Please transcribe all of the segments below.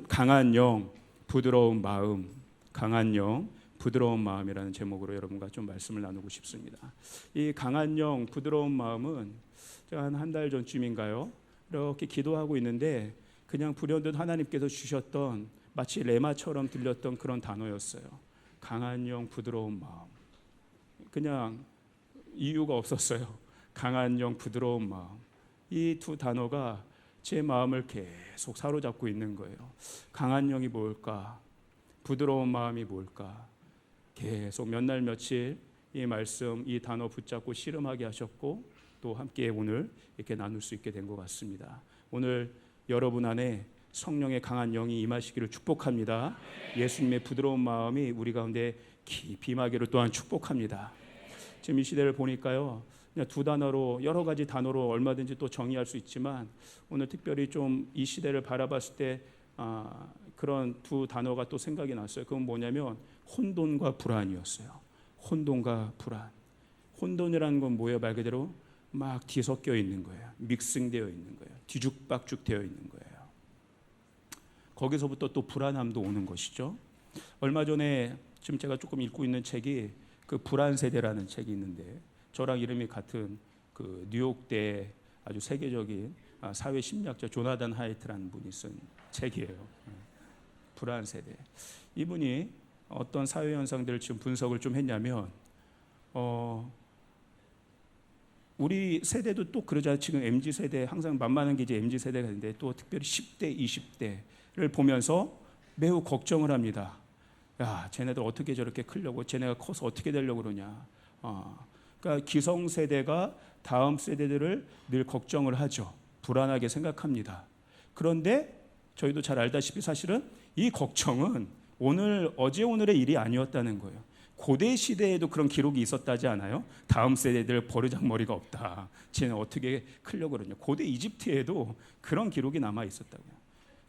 강한 영, 부드러운 마음, 강한 영, 부드러운 마음이라는 제목으로 여러분과 좀 말씀을 나누고 싶습니다. 이 강한 영, 부드러운 마음은 제가 한 달 전쯤인가요? 이렇게 기도하고 있는데 그냥 불현듯 하나님께서 주셨던 마치 레마처럼 들렸던 그런 단어였어요. 강한 영, 부드러운 마음. 그냥 이유가 없었어요. 강한 영, 부드러운 마음. 이 두 단어가 제 마음을 계속 사로잡고 있는 거예요. 강한 영이 뭘까? 부드러운 마음이 뭘까? 계속 몇 날 며칠 이 말씀, 이 단어 붙잡고 씨름하게 하셨고 또 함께 오늘 이렇게 나눌 수 있게 된 것 같습니다. 오늘 여러분 안에 성령의 강한 영이 임하시기를 축복합니다. 예수님의 부드러운 마음이 우리 가운데 깊이 임하기를 또한 축복합니다. 지금 이 시대를 보니까요, 그냥 두 단어로, 여러 가지 단어로 얼마든지 또 정의할 수 있지만 오늘 특별히 좀 이 시대를 바라봤을 때 그런 두 단어가 또 생각이 났어요. 그건 뭐냐면 혼돈과 불안이었어요. 혼돈과 불안. 혼돈이라는 건 뭐예요? 말 그대로 막 뒤섞여 있는 거예요. 믹싱되어 있는 거예요. 뒤죽박죽 되어 있는 거예요. 거기서부터 또 불안함도 오는 것이죠. 얼마 전에 지금 제가 조금 읽고 있는 책이 그 불안 세대라는 책이 있는데, 저랑 이름이 같은 그 뉴욕대 아주 세계적인 사회 심리학자 조나단 하이트라는 분이 쓴 책이에요. 불안 세대. 이분이 어떤 사회 현상들을 지금 분석을 좀 했냐면, 우리 세대도 또 그러자. 지금 MZ 세대, 항상 만만한 게 이제 MZ 세대가 있는데 또 특별히 10대, 20대를 보면서 매우 걱정을 합니다. 야, 쟤네들 어떻게 저렇게 크려고, 쟤네가 커서 어떻게 되려고 그러냐. 그러니까 기성세대가 다음 세대들을 늘 걱정을 하죠. 불안하게 생각합니다. 그런데 저희도 잘 알다시피 사실은 이 걱정은 어제 오늘의 일이 아니었다는 거예요. 고대 시대에도 그런 기록이 있었다지 않아요? 다음 세대들 버르장머리가 없다. 쟤는 어떻게 크려고 그러냐. 고대 이집트에도 그런 기록이 남아 있었다고요.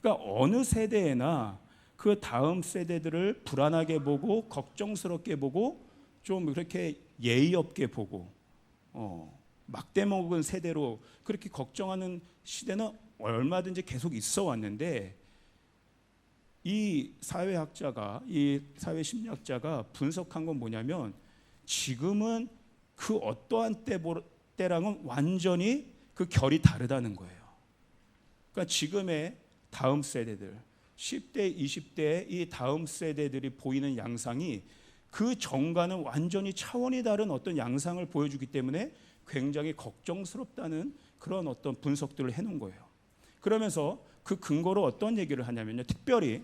그러니까 어느 세대에나 그 다음 세대들을 불안하게 보고 걱정스럽게 보고 좀 그렇게 예의 없게 보고 막대 먹은 세대로 그렇게 걱정하는 시대는 얼마든지 계속 있어 왔는데, 이 사회학자가, 이 사회심리학자가 분석한 건 뭐냐면 지금은 그 어떠한 때랑은 완전히 그 결이 다르다는 거예요. 그러니까 지금의 다음 세대들, 10대, 20대 이 다음 세대들이 보이는 양상이 그 전과는 완전히 차원이 다른 어떤 양상을 보여주기 때문에 굉장히 걱정스럽다는 그런 어떤 분석들을 해놓은 거예요. 그러면서 그 근거로 어떤 얘기를 하냐면요, 특별히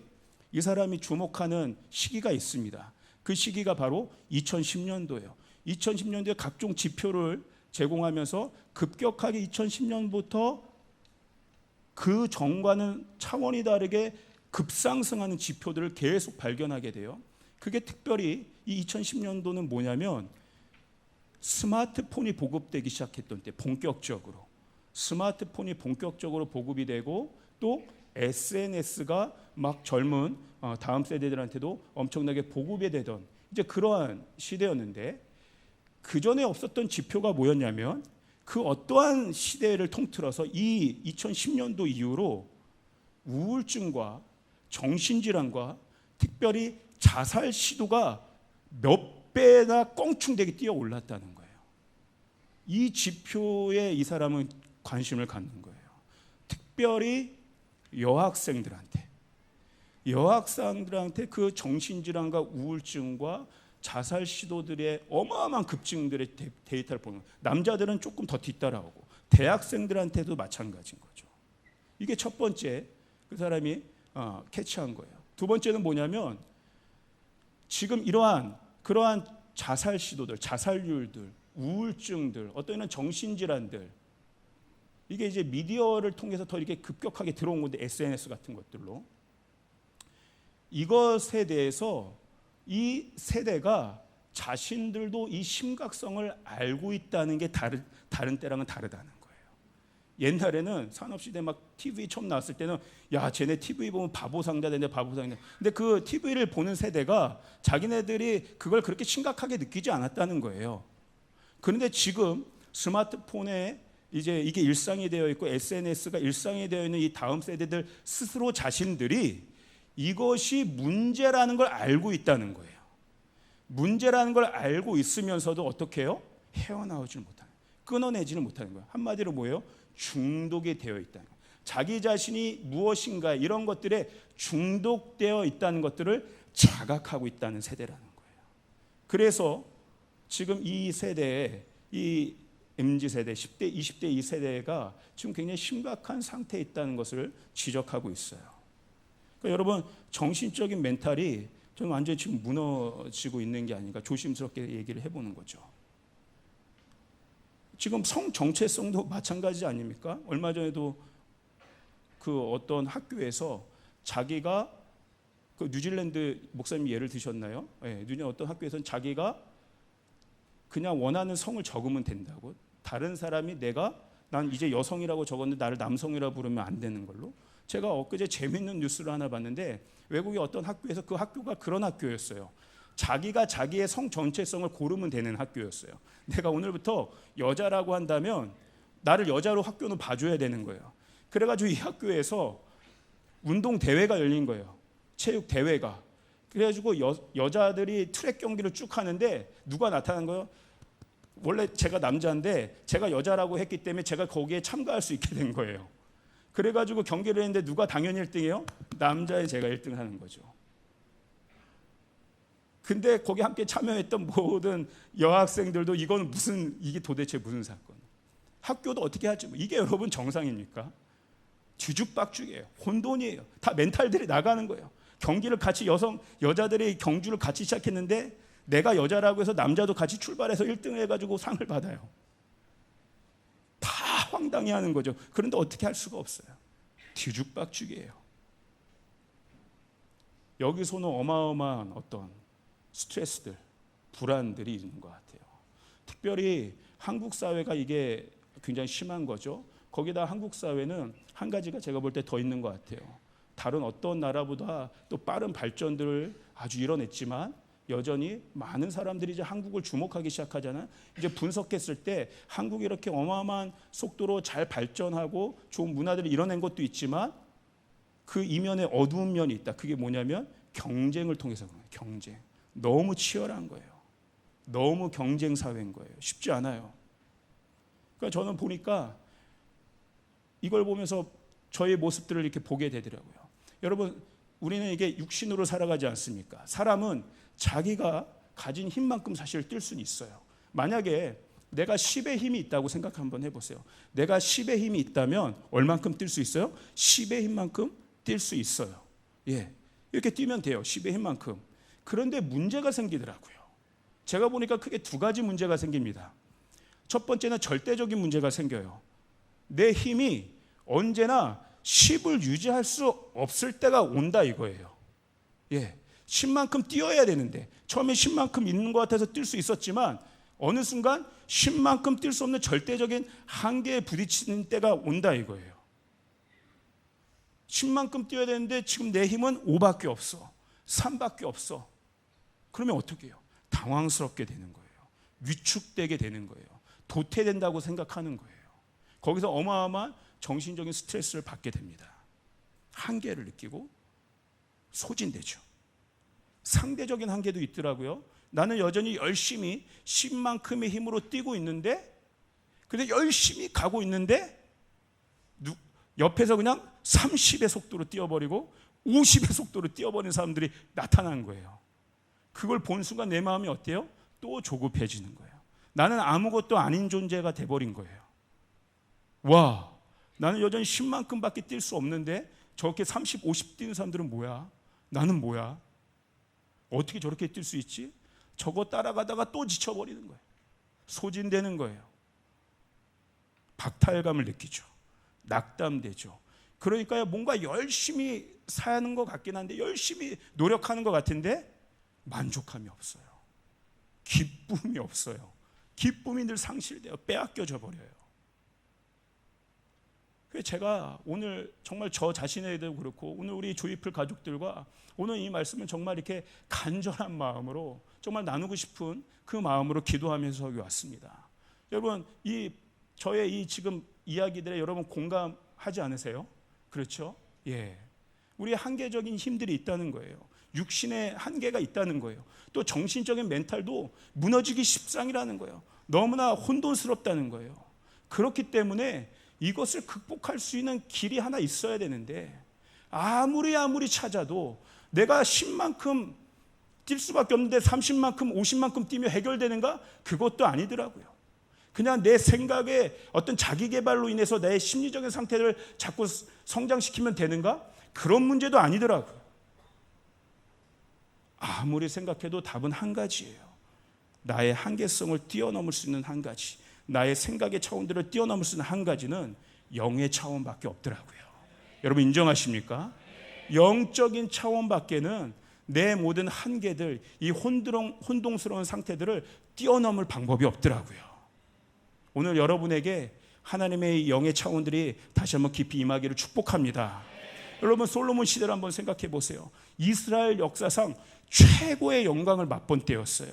이 사람이 주목하는 시기가 있습니다. 그 시기가 바로 2010년도예요. 2010년도에 각종 지표를 제공하면서 급격하게 2010년부터 그 전과는 차원이 다르게 급상승하는 지표들을 계속 발견하게 돼요. 그게 특별히 이 2010년도는 뭐냐면 스마트폰이 보급되기 시작했던 때, 본격적으로 스마트폰이 본격적으로 보급이 되고 또 SNS가 막 젊은 다음 세대들한테도 엄청나게 보급이 되던 이제 그러한 시대였는데, 그 전에 없었던 지표가 뭐였냐면 그 어떠한 시대를 통틀어서 이 2010년도 이후로 우울증과 정신질환과 특별히 자살 시도가 몇 배나 껑충되게 뛰어 올랐다는 거예요. 이 지표에 이 사람은 관심을 갖는 거예요. 특별히 여학생들한테 그 정신질환과 우울증과 자살 시도들의 어마어마한 급증들의 데이터를 보면 남자들은 조금 더 뒤따라오고 대학생들한테도 마찬가지인 거죠. 이게 첫 번째 그 사람이 캐치한 거예요. 두 번째는 뭐냐면 지금 그러한 자살 시도들, 자살률들, 우울증들, 어떤 정신질환들, 이게 이제 미디어를 통해서 더 이렇게 급격하게 들어온 건데, SNS 같은 것들로 이것에 대해서 이 세대가 자신들도 이 심각성을 알고 있다는 게 다른 때랑은 다르다는 거예요. 옛날에는 산업시대 막 TV 처음 나왔을 때는 야, 쟤네 TV 보면 바보상자 되네, 바보상자. 근데 그 TV를 보는 세대가 자기네들이 그걸 그렇게 심각하게 느끼지 않았다는 거예요. 그런데 지금 스마트폰에 이제 이게 일상이 되어 있고 SNS가 일상이 되어 있는 이 다음 세대들 스스로 자신들이 이것이 문제라는 걸 알고 있다는 거예요. 문제라는 걸 알고 있으면서도 어떻게 해요? 헤어나오질 못하는, 끊어내지를 못하는 거예요. 한마디로 뭐예요? 중독이 되어 있다는 거예요. 자기 자신이 무엇인가 이런 것들에 중독되어 있다는 것들을 자각하고 있다는 세대라는 거예요. 그래서 지금 이 세대에 이 MZ세대, 10대, 20대 이 세대가 지금 굉장히 심각한 상태에 있다는 것을 지적하고 있어요. 그러니까 여러분, 정신적인 멘탈이 저는 완전히 지금 무너지고 있는 게 아닌가 조심스럽게 얘기를 해보는 거죠. 지금 성 정체성도 마찬가지 아닙니까? 얼마 전에도 그 어떤 학교에서 자기가 그 뉴질랜드 목사님 예를 드셨나요? 네, 뉴질랜드 어떤 학교에서는 자기가 그냥 원하는 성을 적으면 된다고. 다른 사람이 난 이제 여성이라고 적었는데 나를 남성이라고 부르면 안 되는 걸로. 제가 엊그제 재밌는 뉴스를 하나 봤는데 외국의 어떤 학교에서 그 학교가 그런 학교였어요. 자기가 자기의 성 전체성을 고르면 되는 학교였어요. 내가 오늘부터 여자라고 한다면 나를 여자로 학교는 봐줘야 되는 거예요. 그래가지고 이 학교에서 운동 대회가 열린 거예요. 체육 대회가. 그래가지고 여자들이 트랙 경기를 쭉 하는데 누가 나타난 거예요? 원래 제가 남자인데 제가 여자라고 했기 때문에 제가 거기에 참가할 수 있게 된 거예요. 그래가지고 경기를 했는데 누가 당연히 1등이에요? 남자의 제가 1등 하는 거죠. 근데 거기 함께 참여했던 모든 여학생들도 이게 도대체 무슨 사건? 학교도 어떻게 할지, 이게 여러분 정상입니까? 뒤죽박죽이에요. 혼돈이에요. 다 멘탈들이 나가는 거예요. 경기를 같이 여자들이 경주를 같이 시작했는데 내가 여자라고 해서 남자도 같이 출발해서 1등을 해가지고 상을 받아요. 다 황당해하는 거죠. 그런데 어떻게 할 수가 없어요. 뒤죽박죽이에요. 여기서는 어마어마한 어떤 스트레스들, 불안들이 있는 것 같아요. 특별히 한국 사회가 이게 굉장히 심한 거죠. 거기다 한국 사회는 한 가지가 제가 볼 때 더 있는 것 같아요. 다른 어떤 나라보다 또 빠른 발전들을 아주 이뤄냈지만 여전히 많은 사람들이 이제 한국을 주목하기 시작하잖아요. 이제 분석했을 때 한국이 이렇게 어마어마한 속도로 잘 발전하고 좋은 문화들을 이뤄낸 것도 있지만 그 이면에 어두운 면이 있다. 그게 뭐냐면 경쟁을 통해서 그런 거예요. 경쟁. 너무 치열한 거예요. 너무 경쟁 사회인 거예요. 쉽지 않아요. 그러니까 저는 보니까 이걸 보면서 저의 모습들을 이렇게 보게 되더라고요. 여러분, 우리는 이게 육신으로 살아가지 않습니까? 사람은 자기가 가진 힘만큼 사실 뛸 수는 있어요. 만약에 내가 10의 힘이 있다고 생각 한번 해보세요. 내가 10의 힘이 있다면 얼만큼 뛸 수 있어요? 10의 힘만큼 뛸 수 있어요. 예, 이렇게 뛰면 돼요. 10의 힘만큼. 그런데 문제가 생기더라고요. 제가 보니까 크게 두 가지 문제가 생깁니다. 첫 번째는 절대적인 문제가 생겨요. 내 힘이 언제나 10을 유지할 수 없을 때가 온다 이거예요. 예, 10만큼 뛰어야 되는데 처음에 10만큼 있는 것 같아서 뛸 수 있었지만 어느 순간 10만큼 뛸 수 없는 절대적인 한계에 부딪히는 때가 온다 이거예요. 10만큼 뛰어야 되는데 지금 내 힘은 5밖에 없어. 3밖에 없어. 그러면 어떻게 해요? 당황스럽게 되는 거예요. 위축되게 되는 거예요. 도태된다고 생각하는 거예요. 거기서 어마어마한 정신적인 스트레스를 받게 됩니다. 한계를 느끼고 소진되죠. 상대적인 한계도 있더라고요. 나는 여전히 열심히 10만큼의 힘으로 뛰고 있는데 근데 열심히 가고 있는데 옆에서 그냥 30의 속도로 뛰어버리고 50의 속도로 뛰어버리는 사람들이 나타난 거예요. 그걸 본 순간 내 마음이 어때요? 또 조급해지는 거예요. 나는 아무것도 아닌 존재가 돼버린 거예요. 와, 나는 여전히 10만큼밖에 뛸 수 없는데 저렇게 30, 50 뛰는 사람들은 뭐야? 나는 뭐야? 어떻게 저렇게 뛸 수 있지? 저거 따라가다가 또 지쳐버리는 거예요. 소진되는 거예요. 박탈감을 느끼죠. 낙담되죠. 그러니까 뭔가 열심히 사는 것 같긴 한데 열심히 노력하는 것 같은데 만족함이 없어요. 기쁨이 없어요. 기쁨이 늘 상실돼요. 빼앗겨져 버려요. 그래서 제가 오늘 정말 저 자신에도 그렇고 오늘 우리 조이풀 가족들과 오늘 이 말씀은 정말 이렇게 간절한 마음으로 정말 나누고 싶은 그 마음으로 기도하면서 여기 왔습니다. 여러분, 이 저의 이 지금 이야기들에 여러분 공감하지 않으세요? 그렇죠? 예. 우리의 한계적인 힘들이 있다는 거예요. 육신의 한계가 있다는 거예요. 또 정신적인 멘탈도 무너지기 십상이라는 거예요. 너무나 혼돈스럽다는 거예요. 그렇기 때문에 이것을 극복할 수 있는 길이 하나 있어야 되는데 아무리 찾아도 내가 10만큼 뛸 수밖에 없는데 30만큼 50만큼 뛰면 해결되는가? 그것도 아니더라고요. 그냥 내 생각에 어떤 자기 개발로 인해서 내 심리적인 상태를 자꾸 성장시키면 되는가? 그런 문제도 아니더라고요. 아무리 생각해도 답은 한 가지예요. 나의 한계성을 뛰어넘을 수 있는 한 가지, 나의 생각의 차원들을 뛰어넘을 수 있는 한 가지는 영의 차원밖에 없더라고요. 여러분 인정하십니까? 영적인 차원밖에는 내 모든 한계들, 이 혼동스러운 상태들을 뛰어넘을 방법이 없더라고요. 오늘 여러분에게 하나님의 영의 차원들이 다시 한번 깊이 임하기를 축복합니다. 여러분 솔로몬 시대를 한번 생각해 보세요. 이스라엘 역사상 최고의 영광을 맛본 때였어요.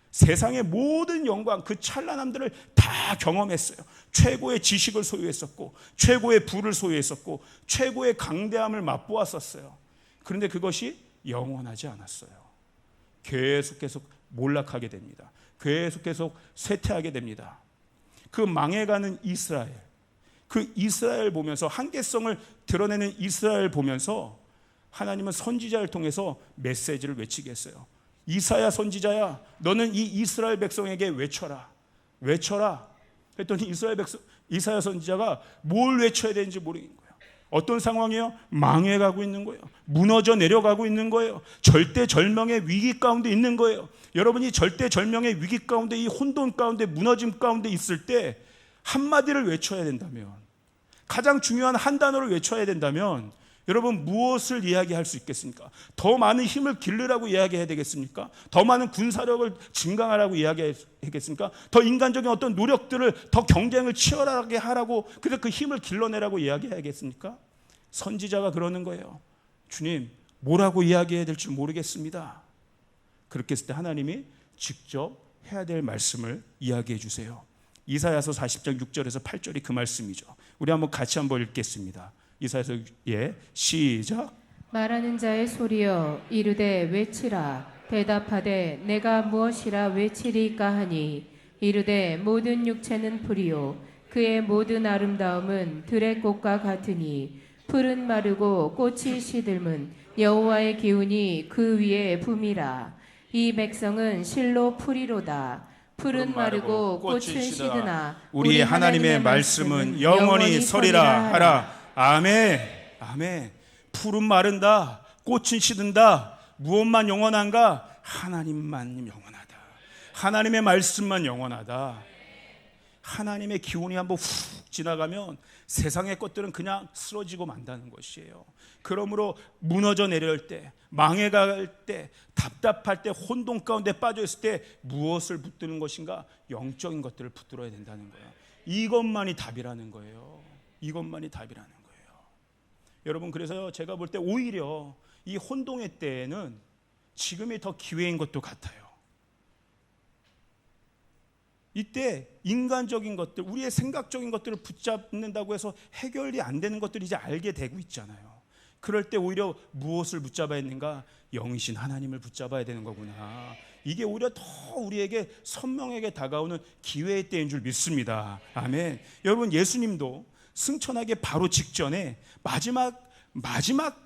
세상의 모든 영광, 그 찬란함들을 다 경험했어요. 최고의 지식을 소유했었고, 최고의 부를 소유했었고, 최고의 강대함을 맛보았었어요. 그런데 그것이 영원하지 않았어요. 계속 몰락하게 됩니다. 계속 쇠퇴하게 됩니다. 그 망해가는 이스라엘, 그 이스라엘 보면서, 한계성을 드러내는 이스라엘 보면서 하나님은 선지자를 통해서 메시지를 외치게 했어요. 이사야 선지자야, 너는 이 이스라엘 백성에게 외쳐라. 그랬더니 이사야 선지자가 뭘 외쳐야 되는지 모르는 거예요. 어떤 상황이에요? 망해가고 있는 거예요. 무너져 내려가고 있는 거예요. 절대절명의 위기 가운데 있는 거예요. 여러분이 절대절명의 위기 가운데, 이 혼돈 가운데, 무너짐 가운데 있을 때 한마디를 외쳐야 된다면, 가장 중요한 한 단어를 외쳐야 된다면 여러분 무엇을 이야기할 수 있겠습니까? 더 많은 힘을 기르라고 이야기해야 되겠습니까? 더 많은 군사력을 증강하라고 이야기하겠습니까? 더 인간적인 어떤 노력들을, 더 경쟁을 치열하게 하라고, 그래서 그 힘을 길러내라고 이야기해야겠습니까? 선지자가 그러는 거예요. 주님, 뭐라고 이야기해야 될지 모르겠습니다. 그렇게 했을 때 하나님이 직접 해야 될 말씀을 이야기해 주세요. 이사야서 40장 6절에서 8절이 그 말씀이죠. 우리 한번 같이 한번 읽겠습니다. 이사야서 시작. 말하는 자의 소리여 이르되 외치라. 대답하되 내가 무엇이라 외치리까 하니 이르되 모든 육체는 풀이요 그의 모든 아름다움은 들의 꽃과 같으니 풀은 마르고 꽃이 시들면 여호와의 기운이 그 위에 붐이라. 이 백성은 실로 풀이로다. 풀은 마르고 꽃은 시드나 우리 하나님의 말씀은 영원히 서리라 하라. 아멘. 아멘. 풀은 마른다, 꽃은 시든다. 무엇만 영원한가? 하나님만 영원하다. 하나님의 말씀만 영원하다. 하나님의 기운이 한번 훅 지나가면 세상의 것들은 그냥 쓰러지고 만다는 것이에요. 그러므로 무너져 내려올 때, 망해갈 때, 답답할 때, 혼돈 가운데 빠져 있을 때 무엇을 붙드는 것인가? 영적인 것들을 붙들어야 된다는 거예요. 이것만이 답이라는 거예요. 이것만이 답이라는 거예요. 여러분, 그래서 제가 볼 때 오히려 이 혼동의 때에는 지금이 더 기회인 것도 같아요. 이때 인간적인 것들, 우리의 생각적인 것들을 붙잡는다고 해서 해결이 안 되는 것들을 이제 알게 되고 있잖아요. 그럴 때 오히려 무엇을 붙잡아야 했는가? 영이신 하나님을 붙잡아야 되는 거구나. 이게 오히려 더 우리에게 선명하게 다가오는 기회의 때인 줄 믿습니다. 아멘. 여러분, 예수님도 승천하기 바로 직전에 마지막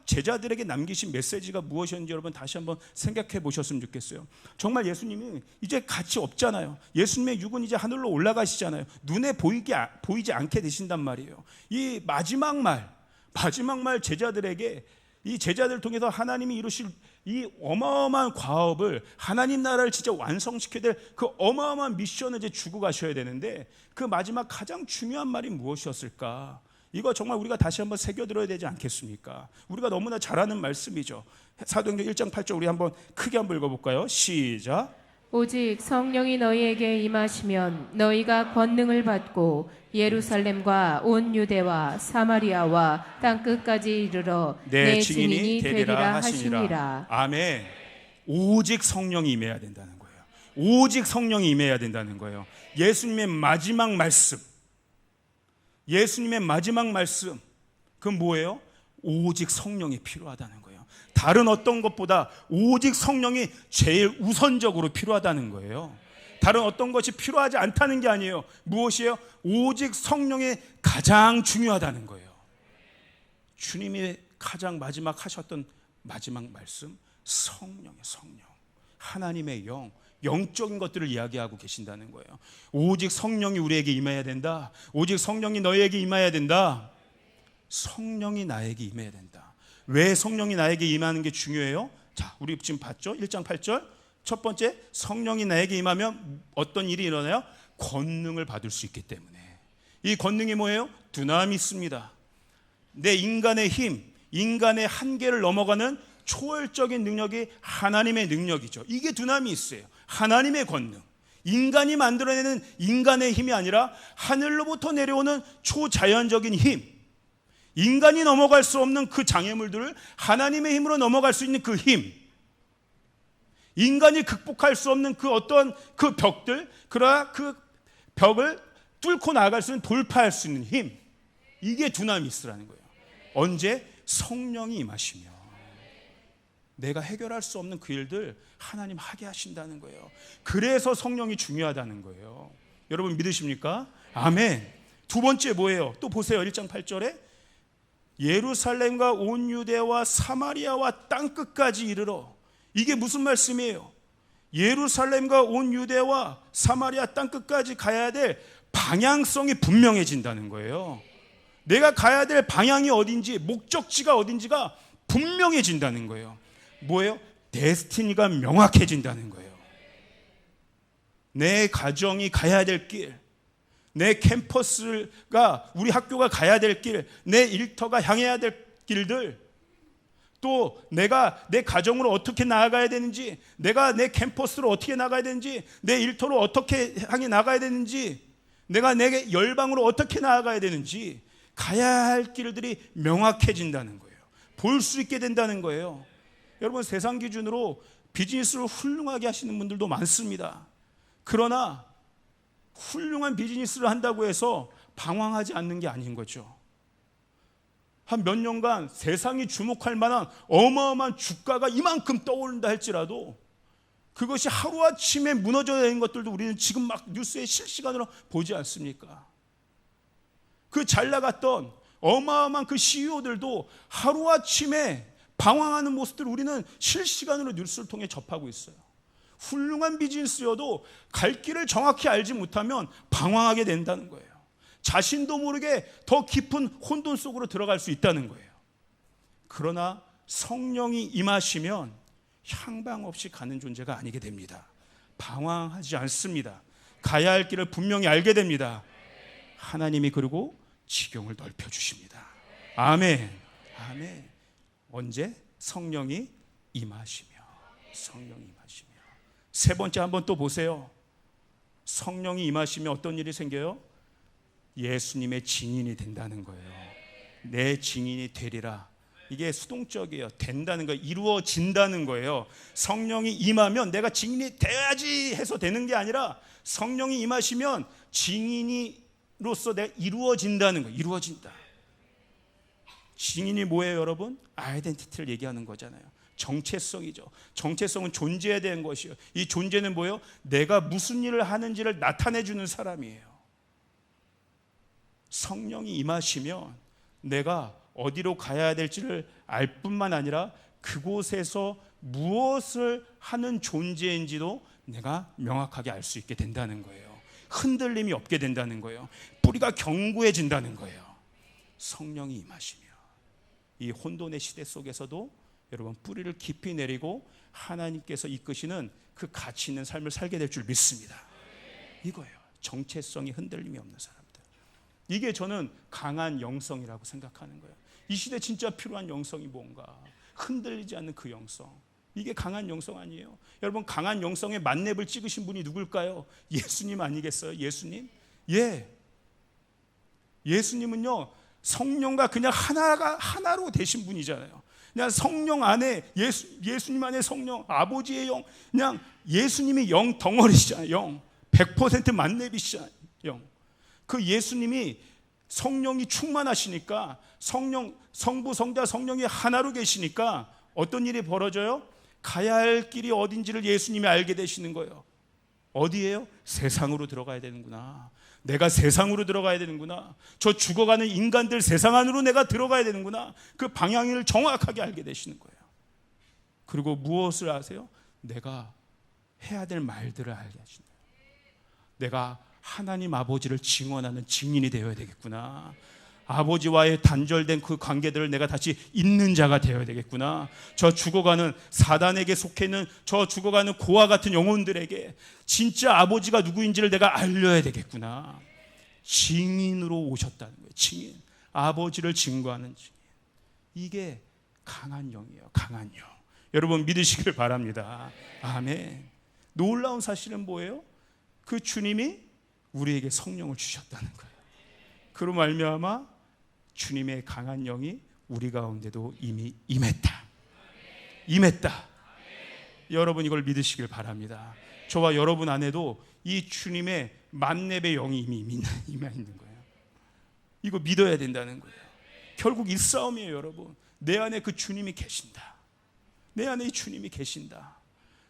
제자들에게 남기신 메시지가 무엇이었는지 여러분 다시 한번 생각해 보셨으면 좋겠어요. 정말 예수님이 이제 같이 없잖아요. 예수님의 육은 이제 하늘로 올라가시잖아요. 눈에 보이지 않게 되신단 말이에요. 이 마지막 말 제자들에게, 이 제자들을 통해서 하나님이 이루실 이 어마어마한 과업을, 하나님 나라를 진짜 완성시켜야 될 그 어마어마한 미션을 이제 주고 가셔야 되는데, 그 마지막 가장 중요한 말이 무엇이었을까? 이거 정말 우리가 다시 한번 새겨들어야 되지 않겠습니까? 우리가 너무나 잘 아는 말씀이죠. 사도행전 1장 8절 우리 한번 크게 한번 읽어볼까요? 시작. 오직 성령이 너희에게 임하시면 너희가 권능을 받고 예루살렘과 온 유대와 사마리아와 땅끝까지 이르러 내 증인이 되리라 하시니라. 아멘. 오직 성령이 임해야 된다는 거예요. 오직 성령이 임해야 된다는 거예요. 예수님의 마지막 말씀, 예수님의 마지막 말씀, 그건 뭐예요? 오직 성령이 필요하다는 거예요. 다른 어떤 것보다 오직 성령이 제일 우선적으로 필요하다는 거예요. 다른 어떤 것이 필요하지 않다는 게 아니에요. 무엇이에요? 오직 성령이 가장 중요하다는 거예요. 주님이 가장 마지막 하셨던 마지막 말씀, 성령의 성령, 하나님의 영적인 것들을 이야기하고 계신다는 거예요. 오직 성령이 우리에게 임해야 된다. 오직 성령이 너희에게 임해야 된다. 성령이 나에게 임해야 된다. 왜 성령이 나에게 임하는 게 중요해요? 자, 우리 지금 봤죠? 1장 8절. 첫 번째, 성령이 나에게 임하면 어떤 일이 일어나요? 권능을 받을 수 있기 때문에. 이 권능이 뭐예요? 두나미스입니다. 내 인간의 힘, 인간의 한계를 넘어가는 초월적인 능력이 하나님의 능력이죠. 이게 두나미스예요. 하나님의 권능. 인간이 만들어내는 인간의 힘이 아니라 하늘로부터 내려오는 초자연적인 힘. 인간이 넘어갈 수 없는 그 장애물들을 하나님의 힘으로 넘어갈 수 있는 그 힘. 인간이 극복할 수 없는 그 어떤 그 벽들, 그러나 그 벽을 뚫고 나아갈 수 있는, 돌파할 수 있는 힘. 이게 두나미스라는 거예요. 언제? 성령이 임하시며 내가 해결할 수 없는 그 일들 하나님 하게 하신다는 거예요. 그래서 성령이 중요하다는 거예요. 여러분 믿으십니까? 아멘. 두 번째 뭐예요? 또 보세요. 1장 8절에 예루살렘과 온 유대와 사마리아와 땅끝까지 이르러. 이게 무슨 말씀이에요? 예루살렘과 온 유대와 사마리아 땅끝까지 가야 될 방향성이 분명해진다는 거예요. 내가 가야 될 방향이 어딘지, 목적지가 어딘지가 분명해진다는 거예요. 뭐예요? 데스티니가 명확해진다는 거예요. 내 가정이 가야 될 길, 내 캠퍼스가, 우리 학교가 가야 될 길, 내 일터가 향해야 될 길들, 또 내가 내 가정으로 어떻게 나아가야 되는지, 내가 내 캠퍼스로 어떻게 나가야 되는지, 내 일터로 어떻게 향해 나가야 되는지, 내가 내 열방으로 어떻게 나아가야 되는지, 가야 할 길들이 명확해진다는 거예요. 볼 수 있게 된다는 거예요. 여러분, 세상 기준으로 비즈니스를 훌륭하게 하시는 분들도 많습니다. 그러나 훌륭한 비즈니스를 한다고 해서 방황하지 않는 게 아닌 거죠. 한 몇 년간 세상이 주목할 만한 어마어마한 주가가 이만큼 떠오른다 할지라도 그것이 하루아침에 무너져야 되는 것들도 우리는 지금 막 뉴스에 실시간으로 보지 않습니까? 그 잘 나갔던 어마어마한 그 CEO들도 하루아침에 방황하는 모습들을 우리는 실시간으로 뉴스를 통해 접하고 있어요. 훌륭한 비즈니스여도 갈 길을 정확히 알지 못하면 방황하게 된다는 거예요. 자신도 모르게 더 깊은 혼돈 속으로 들어갈 수 있다는 거예요. 그러나 성령이 임하시면 향방 없이 가는 존재가 아니게 됩니다. 방황하지 않습니다. 가야 할 길을 분명히 알게 됩니다. 하나님이 그리고 지경을 넓혀주십니다. 아멘. 아멘. 언제? 성령이 임하시며. 성령이 임하시며. 세 번째 한번 또 보세요. 성령이 임하시면 어떤 일이 생겨요? 예수님의 증인이 된다는 거예요. 내 증인이 되리라. 이게 수동적이에요. 된다는 거예요. 이루어진다는 거예요. 성령이 임하면 내가 증인이 돼야지 해서 되는 게 아니라 성령이 임하시면 증인으로서 내가 이루어진다는 거예요. 이루어진다. 증인이 뭐예요, 여러분? 아이덴티티를 얘기하는 거잖아요. 정체성이죠. 정체성은 존재해야 되는 것이요. 이 존재는 뭐예요? 내가 무슨 일을 하는지를 나타내 주는 사람이에요. 성령이 임하시면 내가 어디로 가야 될지를 알 뿐만 아니라 그곳에서 무엇을 하는 존재인지도 내가 명확하게 알 수 있게 된다는 거예요. 흔들림이 없게 된다는 거예요. 뿌리가 견고해진다는 거예요. 성령이 임하시며 이 혼돈의 시대 속에서도 여러분 뿌리를 깊이 내리고 하나님께서 이끄시는 그 가치 있는 삶을 살게 될 줄 믿습니다. 이거예요. 정체성이 흔들림이 없는 사람들. 이게 저는 강한 영성이라고 생각하는 거예요. 이 시대 진짜 필요한 영성이 뭔가? 흔들리지 않는 그 영성. 이게 강한 영성 아니에요? 여러분, 강한 영성의 만렙을 찍으신 분이 누굴까요? 예수님 아니겠어요? 예수님? 예. 예수님은요, 성령과 그냥 하나로 되신 분이잖아요. 그냥 성령 안에 예수님 안에 성령, 아버지의 영, 그냥 예수님이 영 덩어리시잖아요. 영 100% 만렙이시잖아요. 영. 그 예수님이 성령이 충만하시니까 성부, 성자, 성령이 하나로 계시니까 어떤 일이 벌어져요? 가야 할 길이 어딘지를 예수님이 알게 되시는 거예요. 어디예요? 세상으로 들어가야 되는구나. 내가 세상으로 들어가야 되는구나. 저 죽어가는 인간들 세상 안으로 내가 들어가야 되는구나. 그 방향을 정확하게 알게 되시는 거예요. 그리고 무엇을 아세요? 내가 해야 될 말들을 알게 하시는 거예요. 내가 하나님 아버지를 증언하는 증인이 되어야 되겠구나. 아버지와의 단절된 그 관계들을 내가 다시 잇는 자가 되어야 되겠구나. 저 죽어가는 사단에게 속해 있는 저 죽어가는 고아 같은 영혼들에게 진짜 아버지가 누구인지를 내가 알려야 되겠구나. 증인으로 오셨다는 거예요. 증인. 아버지를 증거하는 증인. 이게 강한 영이에요. 강한 영. 여러분 믿으시길 바랍니다. 아멘. 놀라운 사실은 뭐예요? 그 주님이 우리에게 성령을 주셨다는 거예요. 그로 말미암아 주님의 강한 영이 우리 가운데도 이미 임했다. 여러분 이걸 믿으시길 바랍니다. 저와 여러분 안에도 이 주님의 만렙의 영이 이미 임해 있는 거예요. 이거 믿어야 된다는 거예요. 결국 이 싸움이에요, 여러분. 내 안에 그 주님이 계신다. 내 안에 이 주님이 계신다.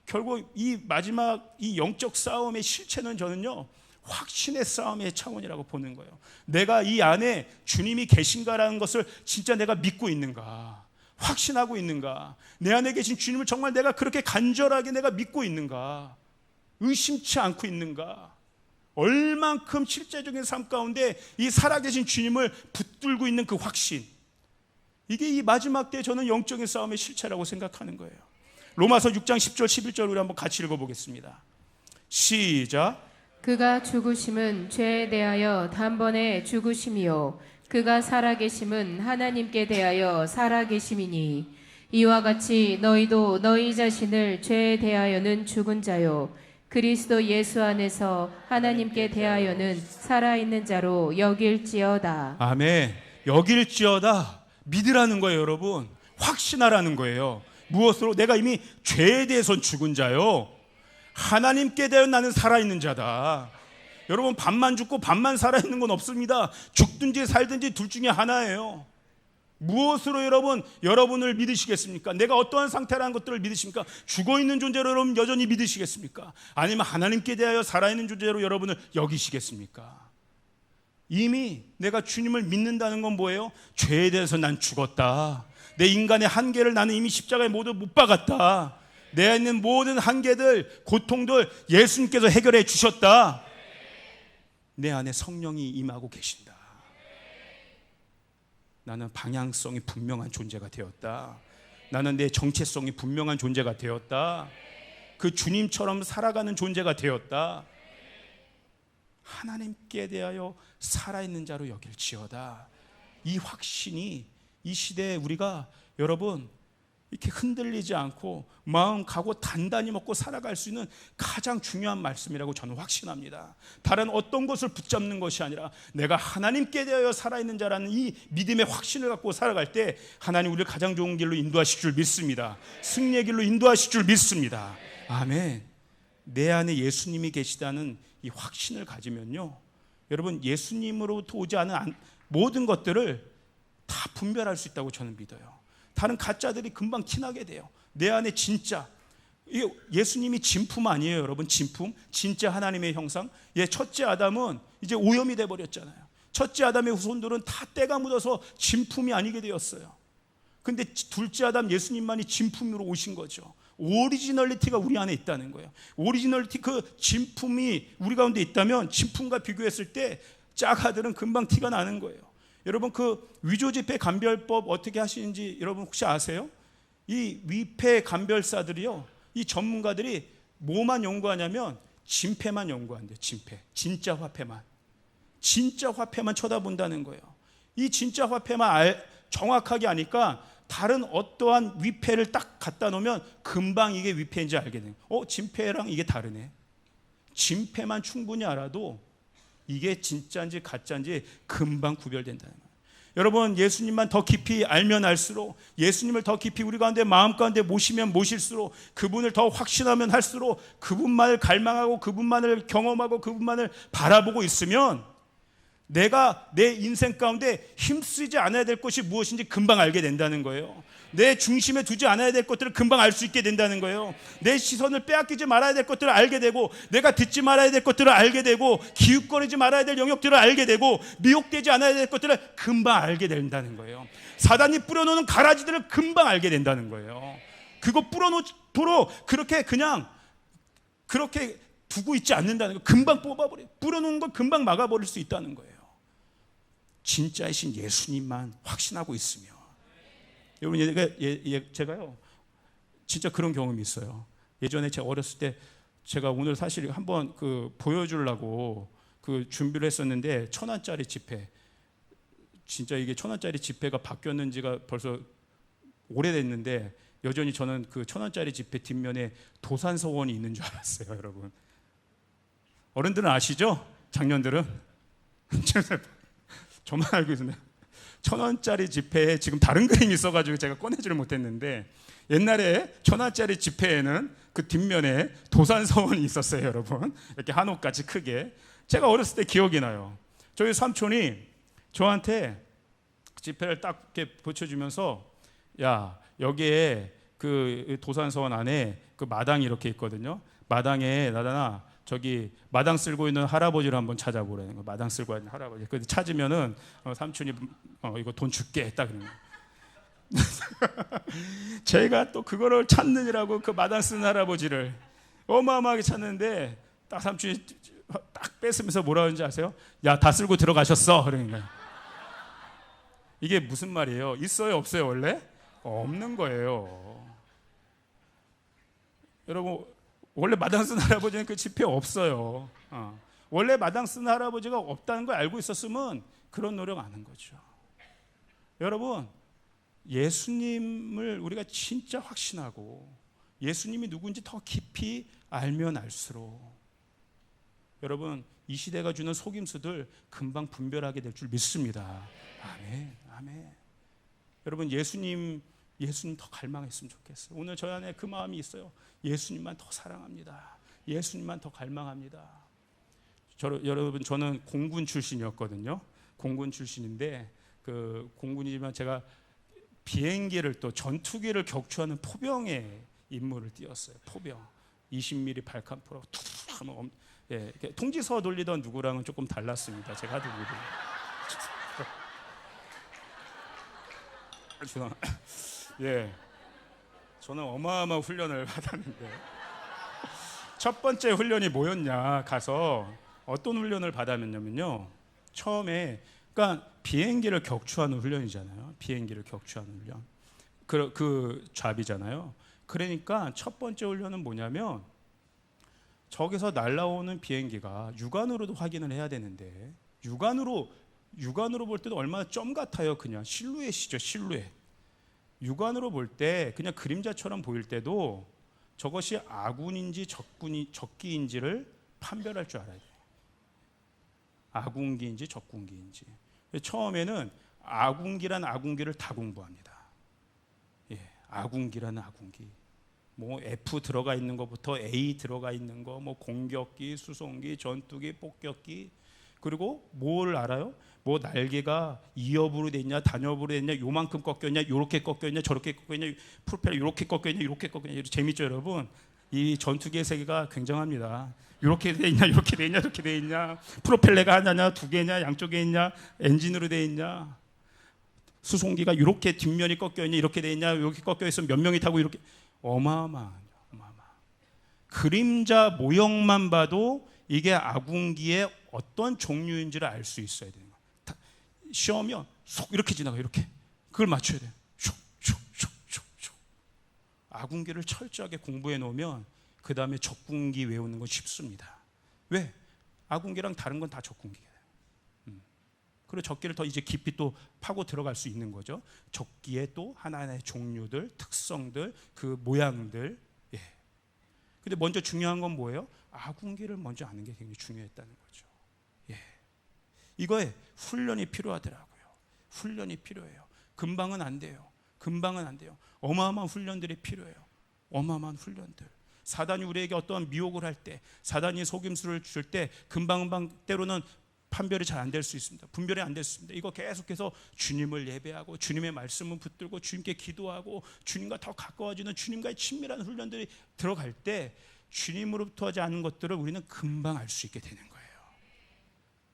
결국 이 마지막 이 영적 싸움의 실체는 저는요, 확신의 싸움의 차원이라고 보는 거예요. 내가 이 안에 주님이 계신가라는 것을 진짜 내가 믿고 있는가, 확신하고 있는가, 내 안에 계신 주님을 정말 내가 그렇게 간절하게 내가 믿고 있는가, 의심치 않고 있는가, 얼만큼 실제적인 삶 가운데 이 살아계신 주님을 붙들고 있는 그 확신, 이게 이 마지막 때 저는 영적인 싸움의 실체라고 생각하는 거예요. 로마서 6장 10절 11절 우리 한번 같이 읽어보겠습니다. 시작. 그가 죽으심은 죄에 대하여 단번에 죽으심이요 그가 살아계심은 하나님께 대하여 살아계심이니 이와 같이 너희도 너희 자신을 죄에 대하여는 죽은 자요 그리스도 예수 안에서 하나님께 대하여는 살아있는 자로 여길지어다. 아멘. 여길지어다. 믿으라는 거예요, 여러분. 확신하라는 거예요. 무엇으로? 내가 이미 죄에 대해서는 죽은 자요 하나님께 대하여 나는 살아있는 자다. 여러분 반만 죽고 반만 살아있는 건 없습니다. 죽든지 살든지 둘 중에 하나예요. 무엇으로 여러분을 믿으시겠습니까? 내가 어떠한 상태라는 것들을 믿으십니까? 죽어있는 존재로 여러분 여전히 믿으시겠습니까? 아니면 하나님께 대하여 살아있는 존재로 여러분을 여기시겠습니까? 이미 내가 주님을 믿는다는 건 뭐예요? 죄에 대해서 난 죽었다. 내 인간의 한계를 나는 이미 십자가에 모두 못 박았다. 내 안에 있는 모든 한계들, 고통들 예수님께서 해결해 주셨다. 내 안에 성령이 임하고 계신다. 나는 방향성이 분명한 존재가 되었다. 나는 내 정체성이 분명한 존재가 되었다. 그 주님처럼 살아가는 존재가 되었다. 하나님께 대하여 살아있는 자로 여길지어다. 이 확신이 이 시대에 우리가 여러분 이렇게 흔들리지 않고 마음 가고 단단히 먹고 살아갈 수 있는 가장 중요한 말씀이라고 저는 확신합니다. 다른 어떤 것을 붙잡는 것이 아니라 내가 하나님께 대하여 살아있는 자라는 이 믿음의 확신을 갖고 살아갈 때 하나님 우리를 가장 좋은 길로 인도하실 줄 믿습니다. 승리의 길로 인도하실 줄 믿습니다. 아멘. 내 안에 예수님이 계시다는 이 확신을 가지면요, 여러분 예수님으로부터 오지 않은 모든 것들을 다 분별할 수 있다고 저는 믿어요. 다른 가짜들이 금방 티나게 돼요. 내 안에 진짜 예수님이 진품 아니에요, 여러분. 진품, 진짜 하나님의 형상. 첫째 아담은 이제 오염이 돼 버렸잖아요. 첫째 아담의 후손들은 다 때가 묻어서 진품이 아니게 되었어요. 근데 둘째 아담 예수님만이 진품으로 오신 거죠. 오리지널리티가 우리 안에 있다는 거예요. 오리지널리티, 그 진품이 우리 가운데 있다면 진품과 비교했을 때 짝아들은 금방 티가 나는 거예요. 여러분 그 위조지폐 감별법 어떻게 하시는지 여러분 혹시 아세요? 이 위폐 감별사들이요, 이 전문가들이 뭐만 연구하냐면 진폐만 연구한대요. 진폐, 진짜 화폐만 쳐다본다는 거예요. 이 진짜 화폐만 정확하게 아니까 다른 어떠한 위폐를 딱 갖다 놓으면 금방 이게 위폐인지 알게 돼요. 진폐랑 이게 다르네. 진폐만 충분히 알아도 이게 진짜인지 가짜인지 금방 구별된다는 거예요. 여러분 예수님만 더 깊이 알면 알수록, 예수님을 더 깊이 우리 가운데 마음 가운데 모시면 모실수록, 그분을 더 확신하면 할수록, 그분만을 갈망하고 그분만을 경험하고 그분만을 바라보고 있으면 내가 내 인생 가운데 힘쓰지 않아야 될 것이 무엇인지 금방 알게 된다는 거예요. 내 중심에 두지 않아야 될 것들을 금방 알 수 있게 된다는 거예요. 내 시선을 빼앗기지 말아야 될 것들을 알게 되고, 내가 듣지 말아야 될 것들을 알게 되고, 기웃거리지 말아야 될 영역들을 알게 되고, 미혹되지 않아야 될 것들을 금방 알게 된다는 거예요. 사단이 뿌려놓는 가라지들을 금방 알게 된다는 거예요. 그거 뿌려놓도록 그렇게 그냥 그렇게 두고 있지 않는다는 거예요. 금방 뽑아버려. 뿌려놓은 걸 금방 막아버릴 수 있다는 거예요. 진짜이신 예수님만 확신하고 있으며. 여러분, 제가요 진짜 그런 경험이 있어요. 예전에 제가 어렸을 때 제가 오늘 사실 한번 보여주려고 준비를 했었는데 1,000원짜리 지폐, 진짜 이게 1,000원짜리 지폐가 바뀌었는지가 벌써 오래됐는데 여전히 저는 1,000원짜리 지폐 뒷면에 도산서원이 있는 줄 알았어요. 여러분, 어른들은 아시죠? 장년들은 저만 알고 있었네요. 1,000원짜리 지폐에 지금 다른 그림이 있어가지고 제가 꺼내지를 못했는데, 옛날에 1,000원짜리 지폐에는 그 뒷면에 도산서원이 있었어요. 여러분, 이렇게 한옥같이 크게. 제가 어렸을 때 기억이 나요. 저희 삼촌이 저한테 지폐를 딱 이렇게 붙여주면서, 야, 여기에 그 도산서원 안에 그 마당이 이렇게 있거든요. 마당에 나다나 저기 마당 쓸고 있는 할아버지를 한번 찾아보라는 거. 마당 쓸고 있는 할아버지. 그 찾으면은 삼촌이 이거 돈 줄게 딱 그러는 거. 제가 또 그거를 찾느라고 그 마당 쓰는 할아버지를 어마어마하게 찾는데, 딱 삼촌이 딱 뺏으면서 뭐라 하는지 아세요? 야, 다 쓸고 들어가셨어. 그러니까 이게 무슨 말이에요? 있어요, 없어요? 원래 없는 거예요. 여러분, 원래 마당 쓰는 할아버지는 그 지폐 없어요. 원래 마당 쓰는 할아버지가 없다는 걸 알고 있었으면 그런 노력 안 한 거죠. 여러분, 예수님을 우리가 진짜 확신하고 예수님이 누군지 더 깊이 알면 알수록, 여러분, 이 시대가 주는 속임수들 금방 분별하게 될 줄 믿습니다. 아멘, 아멘. 여러분, 예수님 더 갈망했으면 좋겠어요. 오늘 저 안에 그 마음이 있어요. 예수님만 더 사랑합니다. 예수님만 더 갈망합니다. 여러분, 저는 공군 출신이었거든요. 공군 출신인데 공군이지만 제가 비행기를 또 전투기를 격추하는 포병의 임무를 띄었어요. 포병 20mm 발칸포라고 툭 하면 통지서 돌리던 누구랑은 조금 달랐습니다. 제가 하던 일이. 저는 어마어마한 훈련을 받았는데, 첫 번째 훈련이 뭐였냐, 가서 어떤 훈련을 받았냐면요, 처음에 그러니까 비행기를 격추하는 훈련이잖아요. 비행기를 격추하는 훈련, 그 잡이잖아요. 그러니까 첫 번째 훈련은 뭐냐면, 저기서 날아오는 비행기가 육안으로도 확인을 해야 되는데, 육안으로 볼 때도 얼마나 점 같아요. 그냥 실루엣이죠, 실루엣. 육안으로 볼 때 그냥 그림자처럼 보일 때도 저것이 아군인지 적기인지를 판별할 줄 알아야 돼요. 아군기인지 적군기인지. 처음에는 아군기를 다 공부합니다. 아군기라는 아군기. 뭐 F 들어가 있는 것부터 A 들어가 있는 거, 뭐 공격기, 수송기, 전투기, 폭격기. 그리고 뭘 알아요? 뭐 날개가 2업으로 돼 있냐, 단업으로 돼 있냐, 요만큼 꺾였냐, 요렇게 꺾였냐, 저렇게 꺾였냐, 프로펠러 요렇게 꺾였냐, 요렇게 꺾였냐. 재밌죠, 여러분? 이 전투기의 세계가 굉장합니다. 요렇게 돼 있냐, 요렇게 돼 있냐, 이렇게 돼 있냐, 프로펠러가 하나냐, 두 개냐, 양쪽에 있냐, 엔진으로 돼 있냐, 수송기가 요렇게 뒷면이 꺾여 있냐, 이렇게 돼 있냐, 이렇게 꺾여 있으면 몇 명이 타고, 이렇게 어마어마한. 그림자 모형만 봐도 이게 아군기의 어떤 종류인지를 알 수 있어야 되는 거예요. 시험이면 속 이렇게 지나가, 이렇게. 그걸 맞춰야 돼요. 슉슉슉슉슉. 아군기를 철저하게 공부해 놓으면 그 다음에 적군기 외우는 건 쉽습니다. 왜? 아군기랑 다른 건 다 적군기예요. 그리고 적기를 더 이제 깊이 또 파고 들어갈 수 있는 거죠. 적기의 또 하나하나의 종류들, 특성들, 그 모양들. 근데 먼저 중요한 건 뭐예요? 아군기를 먼저 아는 게 굉장히 중요했다는 거죠. 이거에 훈련이 필요하더라고요. 훈련이 필요해요. 금방은 안 돼요. 어마어마한 훈련들이 필요해요. 어마어마한 훈련들. 사단이 우리에게 어떠한 미혹을 할 때, 사단이 속임수를 줄 때 금방 때로는 판별이 잘 안 될 수 있습니다. 분별이 안 될 수 있습니다. 이거 계속해서 주님을 예배하고 주님의 말씀을 붙들고 주님께 기도하고 주님과 더 가까워지는 주님과의 친밀한 훈련들이 들어갈 때 주님으로부터 하지 않은 것들을 우리는 금방 알 수 있게 되는 거예요.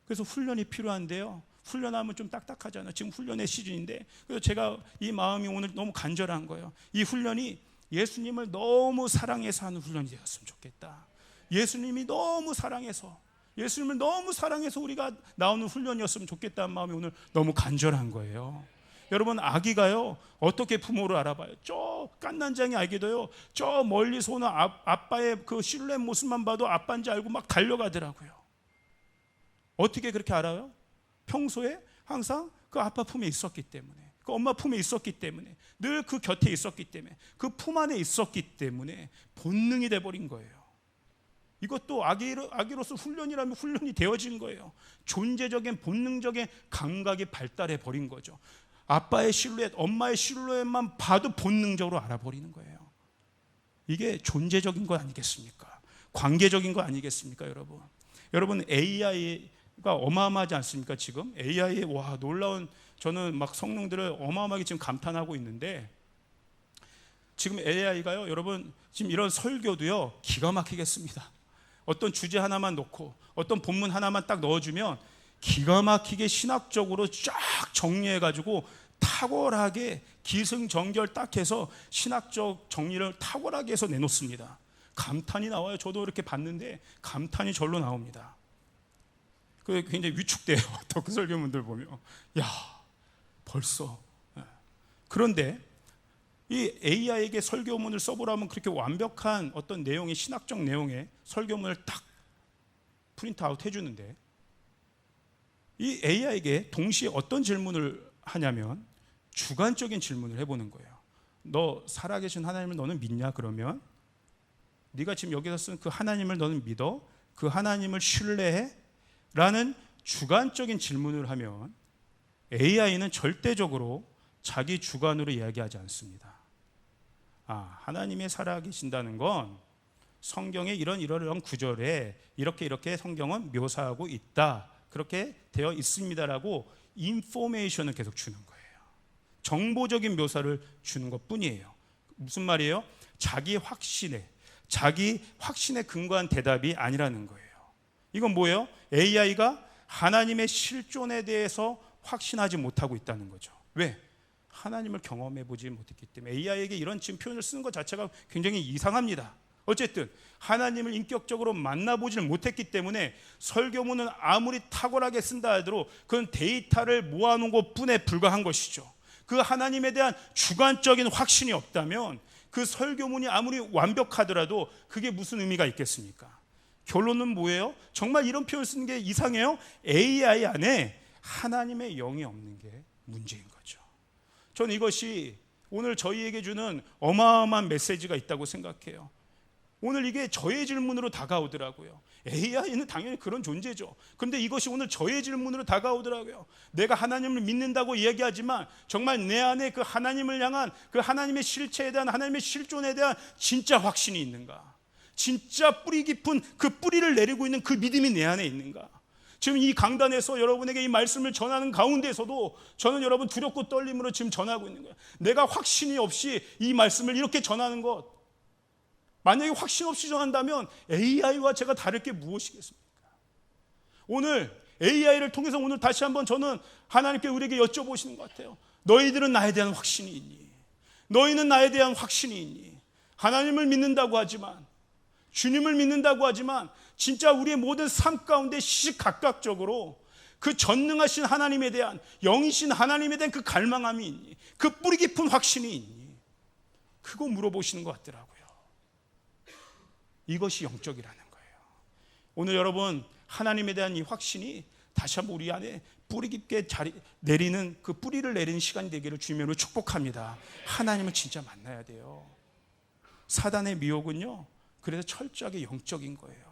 그래서 훈련이 필요한데요. 훈련하면 좀 딱딱하잖아요. 지금 훈련의 시즌인데, 그래서 제가 이 마음이 오늘 너무 간절한 거예요. 이 훈련이 예수님을 너무 사랑해서 하는 훈련이 되었으면 좋겠다. 예수님이 너무 사랑해서, 예수님을 너무 사랑해서 우리가 나오는 훈련이었으면 좋겠다는 마음이 오늘 너무 간절한 거예요. 여러분, 아기가요 어떻게 부모를 알아봐요? 저 깐난장이 아기도요 저 멀리서 오는 아빠의 그 실루엣 모습만 봐도 아빠인지 알고 막 달려가더라고요. 어떻게 그렇게 알아요? 평소에 항상 그 아빠 품에 있었기 때문에, 그 엄마 품에 있었기 때문에, 늘 그 곁에 있었기 때문에, 그 품 안에 있었기 때문에 본능이 돼버린 거예요. 이것도 아기로서 훈련이라면 훈련이 되어진 거예요. 존재적인 본능적인 감각이 발달해 버린 거죠. 아빠의 실루엣, 엄마의 실루엣만 봐도 본능적으로 알아버리는 거예요. 이게 존재적인 거 아니겠습니까? 관계적인 거 아니겠습니까, 여러분? 여러분, AI가 어마어마하지 않습니까? 지금 AI의 놀라운, 저는 막 성능들을 어마어마하게 지금 감탄하고 있는데, 지금 AI가요, 여러분, 지금 이런 설교도요 기가 막히겠습니다. 어떤 주제 하나만 놓고 어떤 본문 하나만 딱 넣어주면 기가 막히게 신학적으로 쫙 정리해가지고 탁월하게 기승전결 딱 해서 신학적 정리를 탁월하게 해서 내놓습니다. 감탄이 나와요. 저도 이렇게 봤는데 감탄이 절로 나옵니다. 그게 굉장히 위축돼요. 또 그 설교문들 보면, 야, 벌써. 그런데 이 AI에게 설교문을 써보라면 그렇게 완벽한 어떤 내용의 신학적 내용의 설교문을 딱 프린트아웃 해주는데, 이 AI에게 동시에 어떤 질문을 하냐면 주관적인 질문을 해보는 거예요. 너 살아계신 하나님을 너는 믿냐? 그러면 네가 지금 여기서 쓴 그 하나님을 너는 믿어? 그 하나님을 신뢰해? 라는 주관적인 질문을 하면 AI는 절대적으로 자기 주관으로 이야기하지 않습니다. 하나님이 살아계신다는 건 성경에 이런 구절에 이렇게 성경은 묘사하고 있다, 그렇게 되어 있습니다라고 인포메이션을 계속 주는 거예요. 정보적인 묘사를 주는 것뿐이에요. 무슨 말이에요? 자기 확신에 근거한 대답이 아니라는 거예요. 이건 뭐예요? AI가 하나님의 실존에 대해서 확신하지 못하고 있다는 거죠. 왜? 하나님을 경험해 보지 못했기 때문에. AI에게 이런 지금 표현을 쓰는 것 자체가 굉장히 이상합니다. 어쨌든 하나님을 인격적으로 만나보지를 못했기 때문에 설교문은 아무리 탁월하게 쓴다 하더라도 그건 데이터를 모아놓은 것뿐에 불과한 것이죠. 그 하나님에 대한 주관적인 확신이 없다면 그 설교문이 아무리 완벽하더라도 그게 무슨 의미가 있겠습니까? 결론은 뭐예요? 정말 이런 표현을 쓰는 게 이상해요? AI 안에 하나님의 영이 없는 게 문제인 거죠. 저는 이것이 오늘 저희에게 주는 어마어마한 메시지가 있다고 생각해요. 오늘 이게 저의 질문으로 다가오더라고요. AI는 당연히 그런 존재죠. 그런데 이것이 오늘 저의 질문으로 다가오더라고요. 내가 하나님을 믿는다고 이야기하지만 정말 내 안에 그 하나님을 향한 그 하나님의 실체에 대한, 하나님의 실존에 대한 진짜 확신이 있는가? 진짜 뿌리 깊은 그 뿌리를 내리고 있는 그 믿음이 내 안에 있는가? 지금 이 강단에서 여러분에게 이 말씀을 전하는 가운데서도 저는 여러분 두렵고 떨림으로 지금 전하고 있는 거예요. 내가 확신이 없이 이 말씀을 이렇게 전하는 것, 만약에 확신 없이 전한다면 AI와 제가 다를 게 무엇이겠습니까? 오늘 AI를 통해서 오늘 다시 한번 저는 하나님께 우리에게 여쭤보시는 것 같아요. 너희들은 나에 대한 확신이 있니? 너희는 나에 대한 확신이 있니? 하나님을 믿는다고 하지만, 주님을 믿는다고 하지만 진짜 우리의 모든 삶 가운데 시시각각적으로 그 전능하신 하나님에 대한, 영이신 하나님에 대한 그 갈망함이 있니? 그 뿌리 깊은 확신이 있니? 그거 물어보시는 것 같더라고요. 이것이 영적이라는 거예요. 오늘 여러분 하나님에 대한 이 확신이 다시 한번 우리 안에 뿌리 깊게 내리는 그 뿌리를 내리는 시간이 되기를 주님으로 축복합니다. 하나님을 진짜 만나야 돼요. 사단의 미혹은요, 그래서 철저하게 영적인 거예요.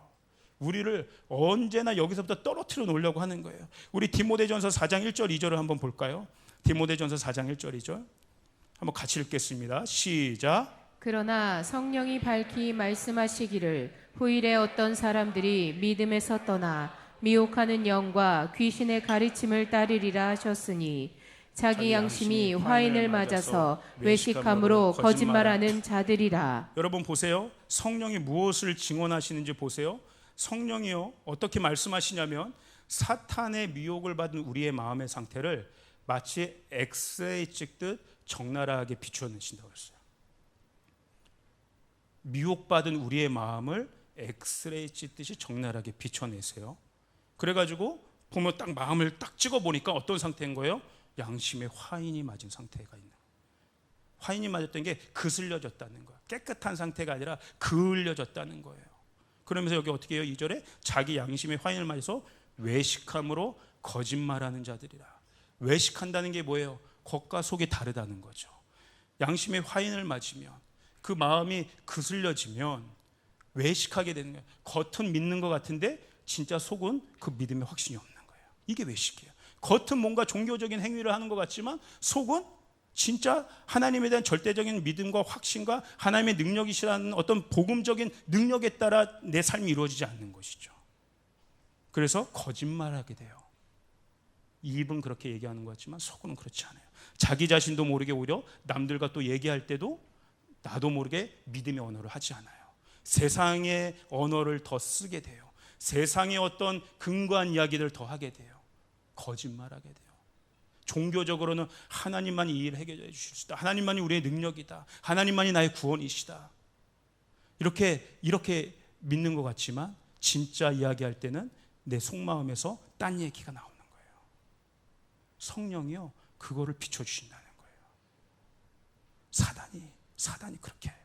우리를 언제나 여기서부터 떨어뜨려 놓으려고 하는 거예요. 우리 디모데전서 4장 1절 2절을 한번 볼까요? 디모데전서 4장 1절 2절 한번 같이 읽겠습니다. 시작. 그러나 성령이 밝히 말씀하시기를 후일에 어떤 사람들이 믿음에서 떠나 미혹하는 영과 귀신의 가르침을 따르리라 하셨으니 자기 양심이 화인을 맞아서 외식함으로 거짓말하는 자들이라. 여러분 보세요. 성령이 무엇을 증언하시는지 보세요. 성령이요 어떻게 말씀하시냐면 사탄의 미혹을 받은 우리의 마음의 상태를 마치 엑스레이 찍듯 적나라하게 비춰내신다고 했어요. 미혹받은 우리의 마음을 엑스레이 찍듯이 적나라하게 비춰내세요. 그래가지고 보면 딱 마음을 딱 찍어보니까 어떤 상태인 거예요? 양심의 화인이 맞은 상태가 있는 거예요. 화인이 맞았던 게 그슬려졌다는 거예요. 깨끗한 상태가 아니라 그을려졌다는 거예요. 그러면서 여기 어떻게 해요? 2절에 자기 양심의 화인을 맞아서 외식함으로 거짓말하는 자들이라. 외식한다는 게 뭐예요? 겉과 속이 다르다는 거죠. 양심의 화인을 맞으면 그 마음이 그슬려지면 외식하게 되는 거예요. 겉은 믿는 것 같은데 진짜 속은 그 믿음에 확신이 없는 거예요. 이게 외식이에요. 겉은 뭔가 종교적인 행위를 하는 것 같지만 속은 진짜 하나님에 대한 절대적인 믿음과 확신과 하나님의 능력이시라는 어떤 복음적인 능력에 따라 내 삶이 이루어지지 않는 것이죠. 그래서 거짓말하게 돼요. 입은 그렇게 얘기하는 것 같지만 속은 그렇지 않아요. 자기 자신도 모르게 오히려 남들과 또 얘기할 때도 나도 모르게 믿음의 언어를 하지 않아요. 세상의 언어를 더 쓰게 돼요. 세상의 어떤 근거한 이야기를 더 하게 돼요. 거짓말하게 돼요. 종교적으로는 하나님만이 이 일을 해결해 주실 수 있다. 하나님만이 우리의 능력이다. 하나님만이 나의 구원이시다. 이렇게 믿는 것 같지만 진짜 이야기할 때는 내 속마음에서 딴 얘기가 나오는 거예요. 성령이요 그거를 비춰주신다는 거예요. 사단이 그렇게 해요.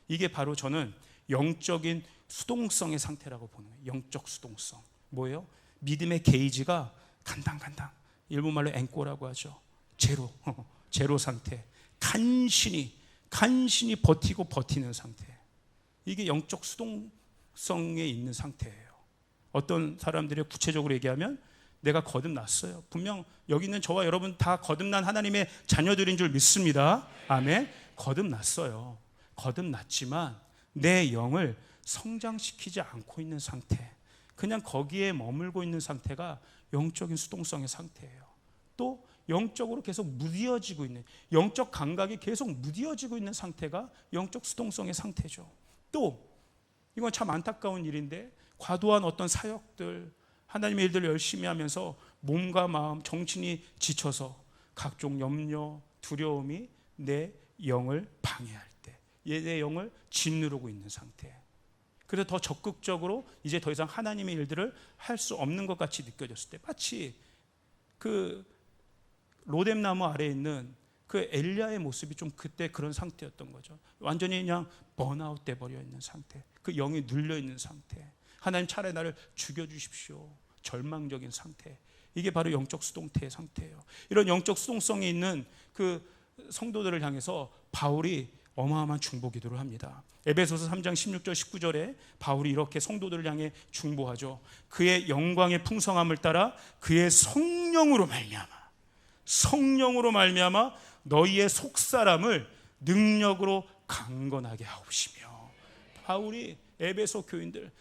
이게 바로 저는 영적인 수동성의 상태라고 보는 거예요. 영적 수동성 뭐예요? 믿음의 게이지가 간당간당, 일본말로 앵꼬라고 하죠. 제로 상태, 간신히 버티고 버티는 상태. 이게 영적 수동성에 있는 상태예요. 어떤 사람들이 구체적으로 얘기하면 내가 거듭났어요. 분명 여기 있는 저와 여러분 다 거듭난 하나님의 자녀들인 줄 믿습니다. 아멘. 거듭났어요. 거듭났지만 내 영을 성장시키지 않고 있는 상태, 그냥 거기에 머물고 있는 상태가 영적인 수동성의 상태예요. 또 영적으로 계속 무뎌지고 있는, 영적 감각이 계속 무뎌지고 있는 상태가 영적 수동성의 상태죠. 또 이건 참 안타까운 일인데 과도한 어떤 사역들, 하나님의 일들을 열심히 하면서 몸과 마음, 정신이 지쳐서 각종 염려, 두려움이 내 영을 방해할 때, 내 영을 짓누르고 있는 상태. 그래서 더 적극적으로 이제 더 이상 하나님의 일들을 할 수 없는 것 같이 느껴졌을 때, 마치 그 로뎀나무 아래에 있는 그 엘리야의 모습이 좀 그때 그런 상태였던 거죠. 완전히 그냥 번아웃 돼 버려 있는 상태, 그 영이 눌려 있는 상태. 하나님 차라리 나를 죽여주십시오. 절망적인 상태. 이게 바로 영적 수동태의 상태예요. 이런 영적 수동성이 있는 그 성도들을 향해서 바울이 어마어마한 중보 기도를 합니다. 에베소서 3장 16절 19절에 바울이 이렇게 성도들을 향해 중보하죠. 그의 영광의 풍성함을 따라 그의 성령으로 말미암아 너희의 속사람을 능력으로 강건하게 하옵시며. 바울이 에베소 교인들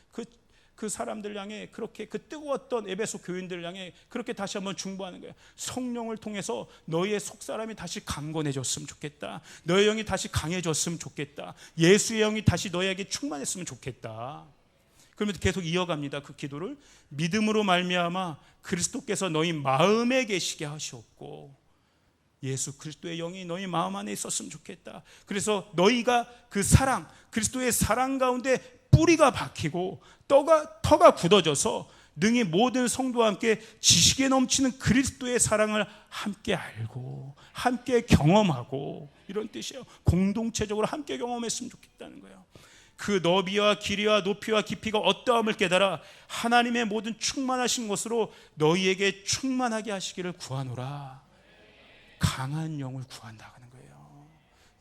그 사람들 향해 그렇게, 그 뜨거웠던 에베소 교인들을 향해 그렇게 다시 한번 중보하는 거예요. 성령을 통해서 너희의 속사람이 다시 강건해졌으면 좋겠다. 너의 영이 다시 강해졌으면 좋겠다. 예수의 영이 다시 너희에게 충만했으면 좋겠다. 그러면서 계속 이어갑니다. 그 기도를 믿음으로 말미암아 그리스도께서 너희 마음에 계시게 하시옵고, 예수 그리스도의 영이 너희 마음 안에 있었으면 좋겠다. 그래서 너희가 그 사랑, 그리스도의 사랑 가운데 뿌리가 박히고 터가 굳어져서 능히 모든 성도와 함께 지식에 넘치는 그리스도의 사랑을 함께 알고 함께 경험하고, 이런 뜻이에요. 공동체적으로 함께 경험했으면 좋겠다는 거예요. 그 너비와 길이와 높이와 깊이가 어떠함을 깨달아 하나님의 모든 충만하신 것으로 너희에게 충만하게 하시기를 구하노라. 강한 영을 구한다는 거예요.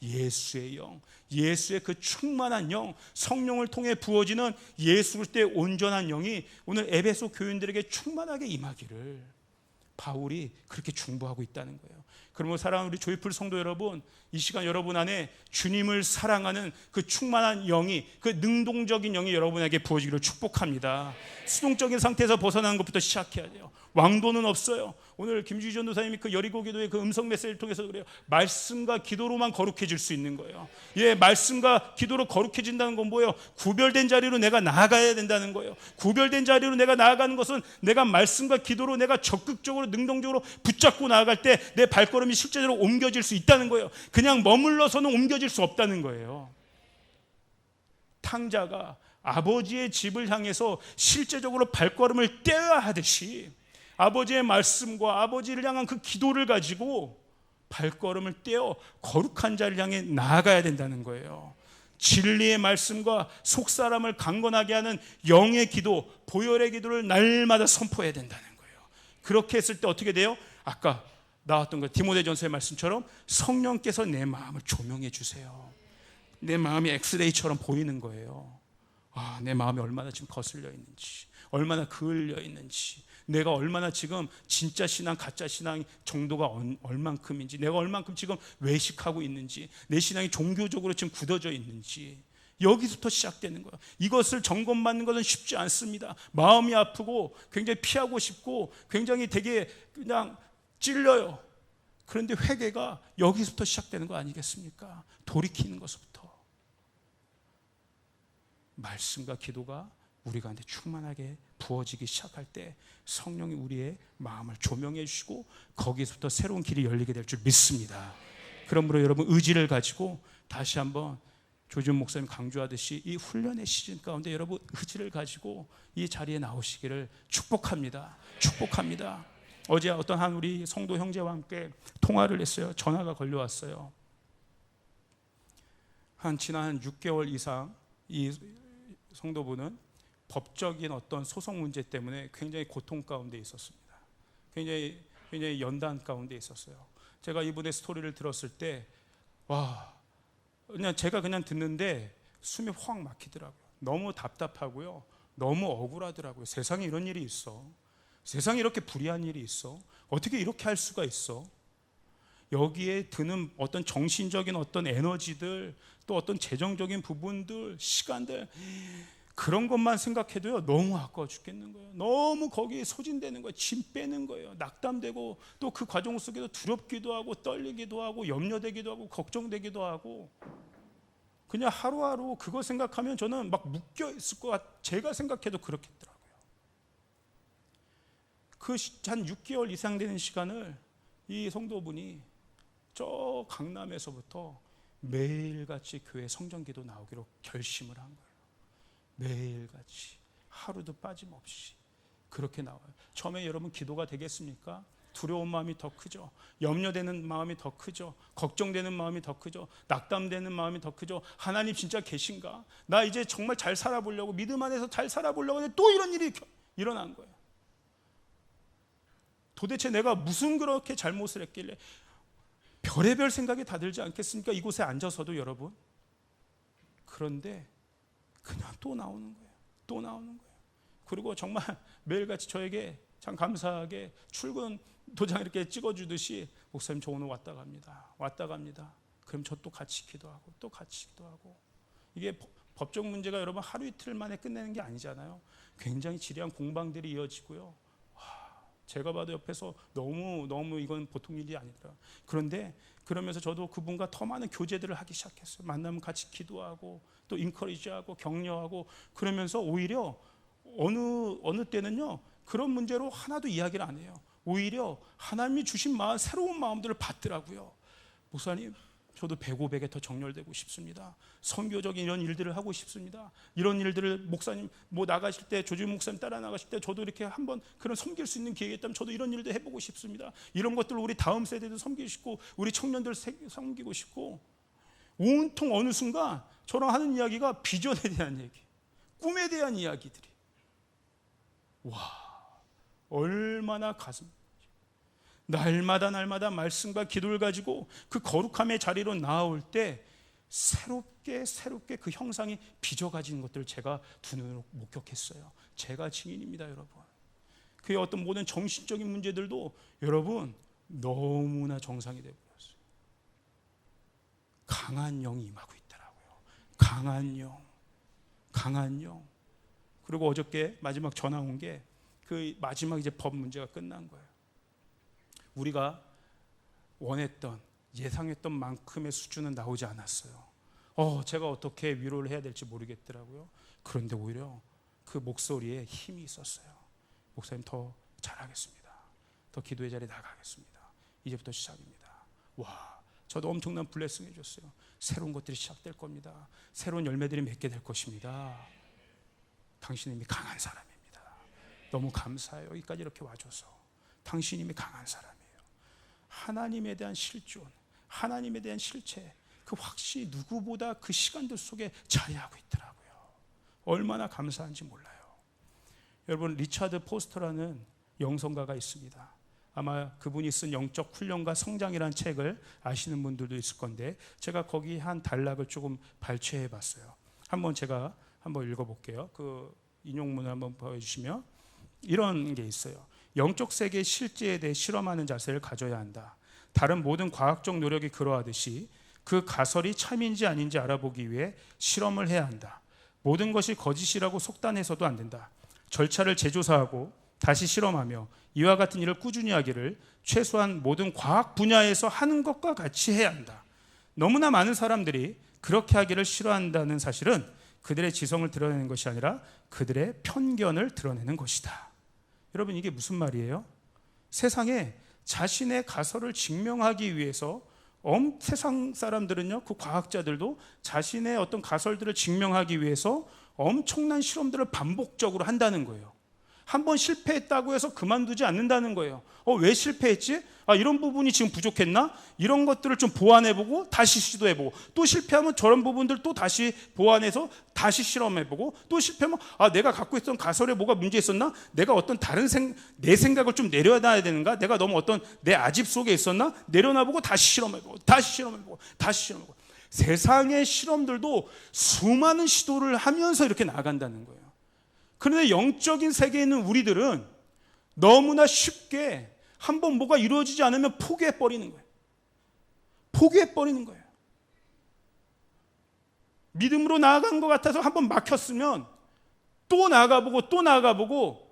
예수의 영, 예수의 그 충만한 영, 성령을 통해 부어지는 예수 그리스도의 온전한 영이 오늘 에베소 교인들에게 충만하게 임하기를 바울이 그렇게 중보하고 있다는 거예요. 그러면 사랑하는 우리 조이풀 성도 여러분, 이 시간 여러분 안에 주님을 사랑하는 그 충만한 영이, 그 능동적인 영이 여러분에게 부어지기를 축복합니다. 수동적인 상태에서 벗어나는 것부터 시작해야 돼요. 왕도는 없어요. 오늘 김주희 전도사님이 그 여리고 기도의 그 음성 메시지를 통해서 그래요. 말씀과 기도로만 거룩해질 수 있는 거예요. 예, 말씀과 기도로 거룩해진다는 건 뭐예요? 구별된 자리로 내가 나아가야 된다는 거예요. 구별된 자리로 내가 나아가는 것은 내가 말씀과 기도로 내가 적극적으로 능동적으로 붙잡고 나아갈 때 내 발걸음이 실제로 옮겨질 수 있다는 거예요. 그냥 머물러서는 옮겨질 수 없다는 거예요. 탕자가 아버지의 집을 향해서 실제적으로 발걸음을 떼어야 하듯이 아버지의 말씀과 아버지를 향한 그 기도를 가지고 발걸음을 떼어 거룩한 자를 향해 나아가야 된다는 거예요. 진리의 말씀과 속사람을 강건하게 하는 영의 기도, 보혈의 기도를 날마다 선포해야 된다는 거예요. 그렇게 했을 때 어떻게 돼요? 아까 나왔던 거 디모데전서의 말씀처럼 성령께서 내 마음을 조명해 주세요. 내 마음이 엑스레이처럼 보이는 거예요. 아, 내 마음이 얼마나 지금 거슬려 있는지, 얼마나 그을려 있는지, 내가 얼마나 지금 진짜 신앙, 가짜 신앙 정도가 얼만큼인지, 내가 얼만큼 지금 외식하고 있는지, 내 신앙이 종교적으로 지금 굳어져 있는지, 여기서부터 시작되는 거예요. 이것을 점검받는 것은 쉽지 않습니다. 마음이 아프고 굉장히 피하고 싶고 굉장히 되게 그냥 찔려요. 그런데 회개가 여기서부터 시작되는 거 아니겠습니까? 돌이키는 것부터. 말씀과 기도가 우리 가운데 충만하게 부어지기 시작할 때 성령이 우리의 마음을 조명해 주시고 거기서부터 새로운 길이 열리게 될 줄 믿습니다. 그러므로 여러분 의지를 가지고 다시 한번 조준 목사님 강조하듯이 이 훈련의 시즌 가운데 여러분 의지를 가지고 이 자리에 나오시기를 축복합니다. 축복합니다. 어제 어떤 한 우리 성도 형제와 함께 통화를 했어요. 전화가 걸려왔어요. 지난 6개월 이상 이 성도분은 법적인 어떤 소송 문제 때문에 굉장히 고통 가운데 있었습니다. 굉장히 연단 가운데 있었어요. 제가 이분의 스토리를 들었을 때 제가 그냥 듣는데 숨이 확 막히더라고요. 너무 답답하고요. 너무 억울하더라고요. 세상에 이런 일이 있어. 세상에 이렇게 불의한 일이 있어. 어떻게 이렇게 할 수가 있어? 여기에 드는 어떤 정신적인 어떤 에너지들, 또 어떤 재정적인 부분들, 시간들, 그런 것만 생각해도요 너무 아까워 죽겠는 거예요. 너무 거기에 소진되는 거예요. 짐 빼는 거예요. 낙담되고 또 그 과정 속에서 두렵기도 하고 떨리기도 하고 염려되기도 하고 걱정되기도 하고, 그냥 하루하루 그거 생각하면 저는 막 묶여 있을 것 같아요. 제가 생각해도 그렇겠더라고요. 그 한 6개월 이상 되는 시간을 이 성도분이 저 강남에서부터 매일같이 교회 성전기도 나오기로 결심을 한 거예요. 매일같이 하루도 빠짐없이 그렇게 나와요. 처음에 여러분 기도가 되겠습니까? 두려운 마음이 더 크죠. 염려되는 마음이 더 크죠. 걱정되는 마음이 더 크죠. 낙담되는 마음이 더 크죠. 하나님 진짜 계신가? 나 이제 정말 잘 살아보려고, 믿음 안에서 잘 살아보려고 하는데 또 이런 일이 일어난 거예요. 도대체 내가 무슨 그렇게 잘못을 했길래, 별의별 생각이 다 들지 않겠습니까? 이곳에 앉아서도 여러분. 그런데 그냥 또 나오는 거예요. 또 나오는 거예요. 그리고 정말 매일같이 저에게 참 감사하게 출근 도장 이렇게 찍어주듯이, 목사님 저 오늘 왔다 갑니다. 왔다 갑니다. 그럼 저 또 같이 기도하고 또 같이 기도하고. 이게 법적 문제가 여러분 하루 이틀 만에 끝내는 게 아니잖아요. 굉장히 지리한 공방들이 이어지고요. 제가 봐도 옆에서 너무 이건 보통 일이 아니더라. 그런데 그러면서 저도 그분과 더 많은 교제들을 하기 시작했어요. 만나면 같이 기도하고 또 인커리지하고 격려하고, 그러면서 오히려 어느 때는요 그런 문제로 하나도 이야기를 안 해요. 오히려 하나님이 주신 새로운 마음들을 받더라고요. 목사님, 저도 배고백에 더 정렬되고 싶습니다. 선교적인 이런 일들을 하고 싶습니다. 이런 일들을 목사님 나가실 때, 조지 목사님 따라 나가실 때 저도 이렇게 한번 그런 섬길 수 있는 기회가 있다면 저도 이런 일도 해보고 싶습니다. 이런 것들을 우리 다음 세대도 섬기고 싶고 우리 청년들 섬기고 싶고. 온통 어느 순간 저랑 하는 이야기가 비전에 대한 얘기, 꿈에 대한 이야기들이. 얼마나 가슴. 날마다 말씀과 기도를 가지고 그 거룩함의 자리로 나아올 때 새롭게 그 형상이 빚어가지는 것들을 제가 두 눈으로 목격했어요. 제가 증인입니다, 여러분. 그의 어떤 모든 정신적인 문제들도 여러분 너무나 정상이 되어버렸어요. 강한 영이 임하고 있더라고요. 강한 영, 강한 영. 그리고 어저께 마지막 전화 온 게 그 마지막 이제 법 문제가 끝난 거예요. 우리가 원했던, 예상했던 만큼의 수준은 나오지 않았어요. 제가 어떻게 위로를 해야 될지 모르겠더라고요. 그런데 오히려 그 목소리에 힘이 있었어요. 목사님 더 잘하겠습니다. 더 기도의 자리에 나가겠습니다. 이제부터 시작입니다. 와, 저도 엄청난 블레싱 해줬어요. 새로운 것들이 시작될 겁니다. 새로운 열매들이 맺게 될 것입니다. 당신은 이미 강한 사람입니다. 너무 감사해요. 여기까지 이렇게 와줘서. 당신이 이미 강한 사람이에요. 하나님에 대한 실존, 하나님에 대한 실체, 그 확신이 누구보다 그 시간들 속에 자리하고 있더라고요. 얼마나 감사한지 몰라요. 여러분, 리차드 포스터라는 영성가가 있습니다. 아마 그분이 쓴 영적 훈련과 성장이라는 책을 아시는 분들도 있을 건데, 제가 거기 한 단락을 조금 발췌해 봤어요. 제가 한번 읽어볼게요. 그 인용문을 한번 보여주시면 이런 게 있어요. 영적 세계의 실제에 대해 실험하는 자세를 가져야 한다. 다른 모든 과학적 노력이 그러하듯이 그 가설이 참인지 아닌지 알아보기 위해 실험을 해야 한다. 모든 것이 거짓이라고 속단해서도 안 된다. 절차를 재조사하고 다시 실험하며 이와 같은 일을 꾸준히 하기를 최소한 모든 과학 분야에서 하는 것과 같이 해야 한다. 너무나 많은 사람들이 그렇게 하기를 싫어한다는 사실은 그들의 지성을 드러내는 것이 아니라 그들의 편견을 드러내는 것이다. 여러분, 이게 무슨 말이에요? 세상에 자신의 가설을 증명하기 위해서 세상 사람들은요, 그 과학자들도 자신의 어떤 가설들을 증명하기 위해서 엄청난 실험들을 반복적으로 한다는 거예요. 한번 실패했다고 해서 그만두지 않는다는 거예요. 왜 실패했지? 이런 부분이 지금 부족했나? 이런 것들을 좀 보완해보고 다시 시도해보고, 또 실패하면 저런 부분들 또 다시 보완해서 다시 실험해보고, 또 실패하면 내가 갖고 있던 가설에 뭐가 문제 있었나? 내가 어떤 다른 내 생각을 좀 내려놔야 되는가? 내가 너무 어떤 내 아집 속에 있었나? 내려놔보고 다시 실험해보고 다시 실험해보고 다시 실험해보고. 세상의 실험들도 수많은 시도를 하면서 이렇게 나간다는 거예요. 그런데 영적인 세계에 있는 우리들은 너무나 쉽게 한번 뭐가 이루어지지 않으면 포기해버리는 거예요. 포기해버리는 거예요. 믿음으로 나아간 것 같아서 한번 막혔으면 또 나아가보고 또 나아가보고,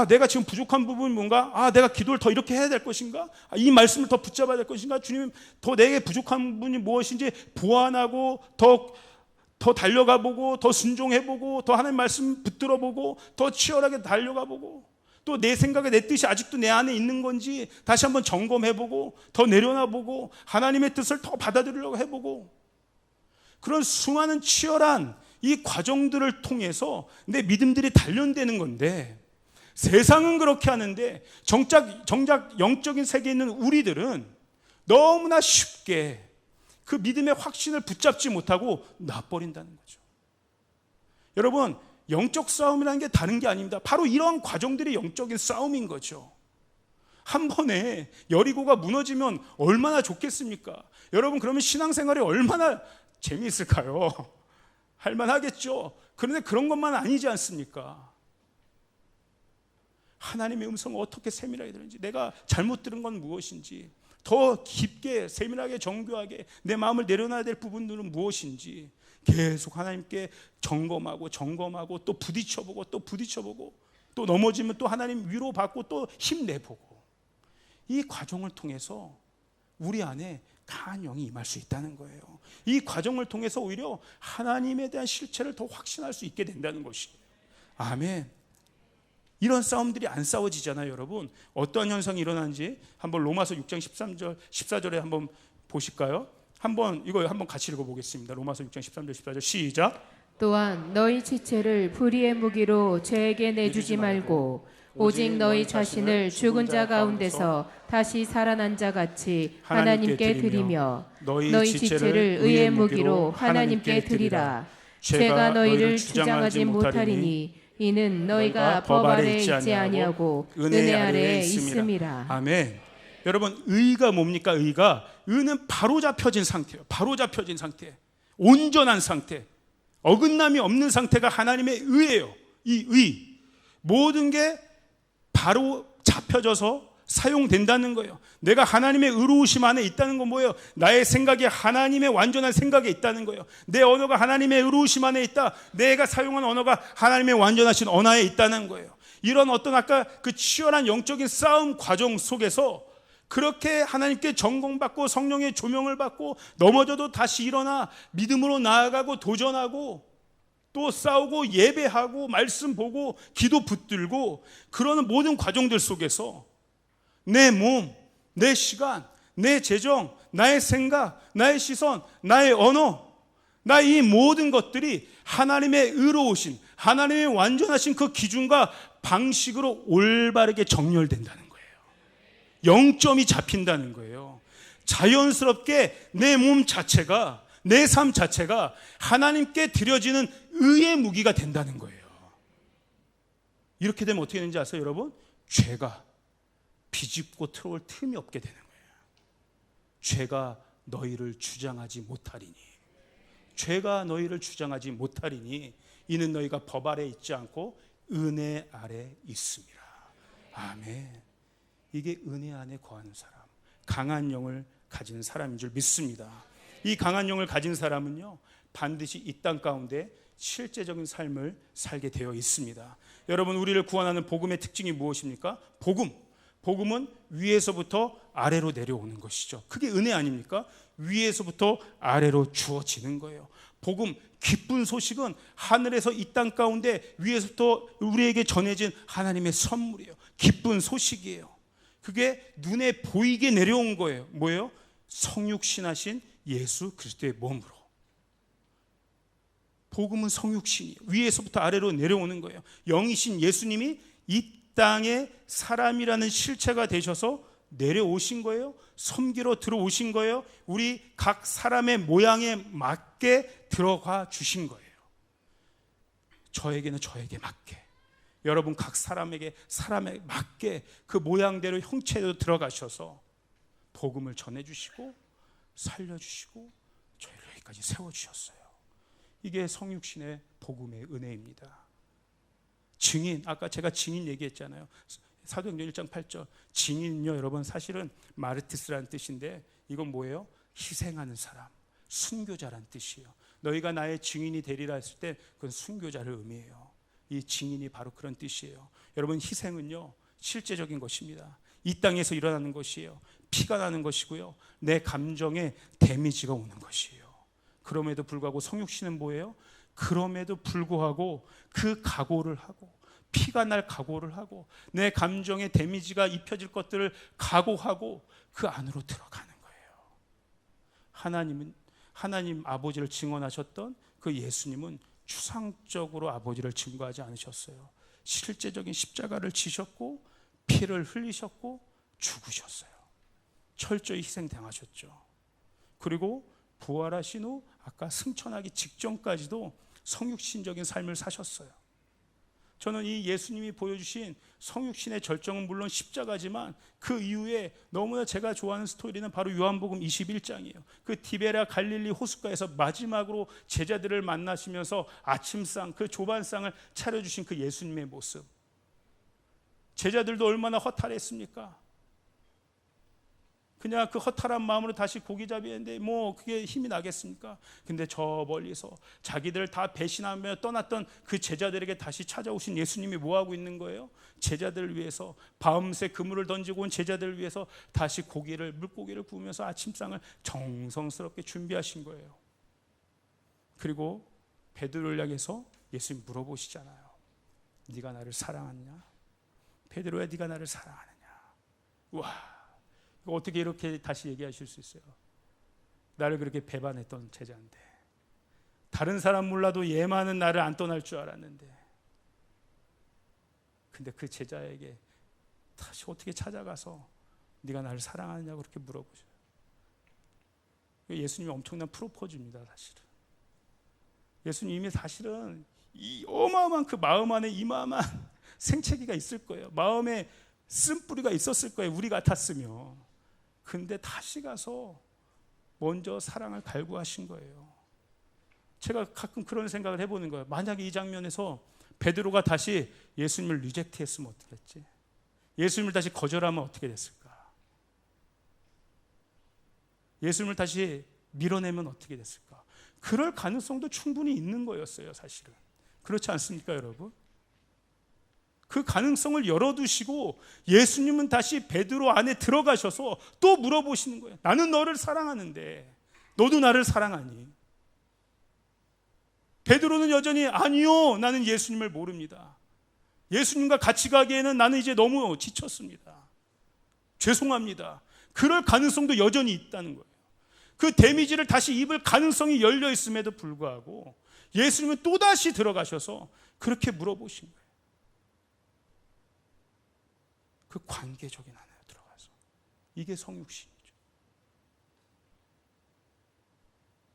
내가 지금 부족한 부분이 뭔가? 내가 기도를 더 이렇게 해야 될 것인가? 이 말씀을 더 붙잡아야 될 것인가? 주님, 더 내게 부족한 부분이 무엇인지 보완하고 더 달려가보고, 더 순종해보고, 더 하나님 말씀 붙들어보고, 더 치열하게 달려가보고, 또 내 생각에 내 뜻이 아직도 내 안에 있는 건지 다시 한번 점검해보고, 더 내려놔보고, 하나님의 뜻을 더 받아들이려고 해보고, 그런 수많은 치열한 이 과정들을 통해서 내 믿음들이 단련되는 건데, 세상은 그렇게 하는데 정작 영적인 세계에 있는 우리들은 너무나 쉽게 그 믿음의 확신을 붙잡지 못하고 놔버린다는 거죠. 여러분, 영적 싸움이라는 게 다른 게 아닙니다. 바로 이러한 과정들이 영적인 싸움인 거죠. 한 번에 여리고가 무너지면 얼마나 좋겠습니까? 여러분, 그러면 신앙생활이 얼마나 재미있을까요? 할만하겠죠. 그런데 그런 것만 아니지 않습니까? 하나님의 음성을 어떻게 세밀하게 들은지, 내가 잘못 들은 건 무엇인지, 더 깊게 세밀하게 정교하게 내 마음을 내려놔야 될 부분들은 무엇인지 계속 하나님께 점검하고 또 부딪혀보고 또 넘어지면 또 하나님 위로받고 또 힘내보고, 이 과정을 통해서 우리 안에 강한 영이 임할 수 있다는 거예요. 이 과정을 통해서 오히려 하나님에 대한 실체를 더 확신할 수 있게 된다는 것이에요. 아멘. 이런 싸움들이 안 싸워지잖아요, 여러분. 어떤 현상이 일어나는지 한번 로마서 6장 13절, 14절에 한번 보실까요? 이거 한번 같이 읽어보겠습니다. 로마서 6장 13절, 14절 시작. 또한 너희 지체를 불의의 무기로 죄에게 내주지 말고 오직 너희 자신을 죽은 자 가운데서 다시 살아난 자 같이 하나님께 드리며 너희 지체를 의의 무기로 하나님께 드리라. 죄가 너희를 주장하지 못하리니 이는 너희가 법 아래 있지 아니하고 은혜 아래에 있음이라. 아멘. 여러분, 의가 뭡니까? 의는 바로 잡혀진 상태예요. 바로 잡혀진 상태, 온전한 상태, 어긋남이 없는 상태가 하나님의 의예요. 이 의, 모든 게 바로 잡혀져서 사용된다는 거예요. 내가 하나님의 의로우심 안에 있다는 건 뭐예요? 나의 생각이 하나님의 완전한 생각에 있다는 거예요. 내 언어가 하나님의 의로우심 안에 있다. 내가 사용한 언어가 하나님의 완전하신 언어에 있다는 거예요. 이런 어떤 아까 그 치열한 영적인 싸움 과정 속에서 그렇게 하나님께 전공받고 성령의 조명을 받고 넘어져도 다시 일어나 믿음으로 나아가고 도전하고 또 싸우고 예배하고 말씀 보고 기도 붙들고 그러는 모든 과정들 속에서 내 몸, 내 시간, 내 재정, 나의 생각, 나의 시선, 나의 언어, 나의 이 모든 것들이 하나님의 의로우신, 하나님의 완전하신 그 기준과 방식으로 올바르게 정렬된다는 거예요. 0점이 잡힌다는 거예요. 자연스럽게 내 몸 자체가, 내 삶 자체가 하나님께 드려지는 의의 무기가 된다는 거예요. 이렇게 되면 어떻게 되는지 아세요, 여러분? 죄가 비집고 들어올 틈이 없게 되는 거예요. 죄가 너희를 주장하지 못하리니, 죄가 너희를 주장하지 못하리니 이는 너희가 법 아래 있지 않고 은혜 아래 있음이라. 아멘. 이게 은혜 안에 거하는 사람, 강한 영을 가진 사람인 줄 믿습니다. 이 강한 영을 가진 사람은요, 반드시 이 땅 가운데 실제적인 삶을 살게 되어 있습니다. 여러분, 우리를 구원하는 복음의 특징이 무엇입니까? 복음은 위에서부터 아래로 내려오는 것이죠. 그게 은혜 아닙니까? 위에서부터 아래로 주어지는 거예요. 복음, 기쁜 소식은 하늘에서 이 땅 가운데 위에서부터 우리에게 전해진 하나님의 선물이에요. 기쁜 소식이에요. 그게 눈에 보이게 내려온 거예요. 뭐예요? 성육신하신 예수 그리스도의 몸으로. 복음은 성육신이에요. 위에서부터 아래로 내려오는 거예요. 영이신 예수님이 이 땅에 사람이라는 실체가 되셔서 내려오신 거예요. 섬기러 들어오신 거예요. 우리 각 사람의 모양에 맞게 들어가 주신 거예요. 저에게는 저에게 맞게, 여러분 각 사람에 맞게 그 모양대로 형체로 들어가셔서 복음을 전해주시고 살려주시고 저희를 여기까지 세워주셨어요. 이게 성육신의 복음의 은혜입니다. 증인, 아까 제가 증인 얘기했잖아요. 사도행전 1장 8절. 증인은요, 여러분 사실은 마르티스라는 뜻인데 이건 뭐예요? 희생하는 사람, 순교자란 뜻이에요. 너희가 나의 증인이 되리라 했을 때 그건 순교자를 의미해요. 이 증인이 바로 그런 뜻이에요. 여러분, 희생은요 실제적인 것입니다. 이 땅에서 일어나는 것이에요. 피가 나는 것이고요, 내 감정에 데미지가 오는 것이에요. 그럼에도 불구하고 성육신은 뭐예요? 그럼에도 불구하고 그 각오를 하고 피가 날 각오를 하고 내 감정에 데미지가 입혀질 것들을 각오하고 그 안으로 들어가는 거예요. 하나님 아버지를 증언하셨던 그 예수님은 추상적으로 아버지를 증거하지 않으셨어요. 실제적인 십자가를 지셨고 피를 흘리셨고 죽으셨어요. 철저히 희생당하셨죠. 그리고 부활하신 후 아까 승천하기 직전까지도 성육신적인 삶을 사셨어요. 저는 이 예수님이 보여주신 성육신의 절정은 물론 십자가지만 그 이후에 너무나 제가 좋아하는 스토리는 바로 요한복음 21장이에요. 그 디베랴 갈릴리 호숫가에서 마지막으로 제자들을 만나시면서 아침상, 그 조반상을 차려주신 그 예수님의 모습. 제자들도 얼마나 허탈했습니까? 그냥 그 허탈한 마음으로 다시 고기잡이했는데 뭐 그게 힘이 나겠습니까? 근데 저 멀리서 자기들 다 배신하며 떠났던 그 제자들에게 다시 찾아오신 예수님이 뭐하고 있는 거예요? 제자들을 위해서, 밤새 그물을 던지고 온 제자들을 위해서 다시 물고기를 구우면서 아침상을 정성스럽게 준비하신 거예요. 그리고 베드로를 향해서 예수님 물어보시잖아요. 네가 나를 사랑하느냐? 베드로야, 네가 나를 사랑하느냐? 와, 어떻게 이렇게 다시 얘기하실 수 있어요? 나를 그렇게 배반했던 제자인데, 다른 사람 몰라도 얘만은 나를 안 떠날 줄 알았는데, 근데 그 제자에게 다시 어떻게 찾아가서 네가 나를 사랑하느냐고 그렇게 물어보셔요. 예수님이 엄청난 프로포즈입니다. 사실은 예수님이 사실은 이 어마어마한 그 마음 안에 이마어마한 생채기가 있을 거예요. 마음에 쓴뿌리가 있었을 거예요, 우리 같았으면. 근데 다시 가서 먼저 사랑을 갈구하신 거예요. 제가 가끔 그런 생각을 해보는 거예요. 만약에 이 장면에서 베드로가 다시 예수님을 리젝트했으면 어떻겠지? 예수님을 다시 거절하면 어떻게 됐을까? 예수님을 다시 밀어내면 어떻게 됐을까? 그럴 가능성도 충분히 있는 거였어요, 사실은. 그렇지 않습니까, 여러분? 그 가능성을 열어두시고 예수님은 다시 베드로 안에 들어가셔서 또 물어보시는 거예요. 나는 너를 사랑하는데 너도 나를 사랑하니? 베드로는 여전히 아니요, 나는 예수님을 모릅니다. 예수님과 같이 가기에는 나는 이제 너무 지쳤습니다. 죄송합니다. 그럴 가능성도 여전히 있다는 거예요. 그 데미지를 다시 입을 가능성이 열려 있음에도 불구하고 예수님은 또다시 들어가셔서 그렇게 물어보신 거예요. 그 관계적인 안에 들어가서. 이게 성육신이죠.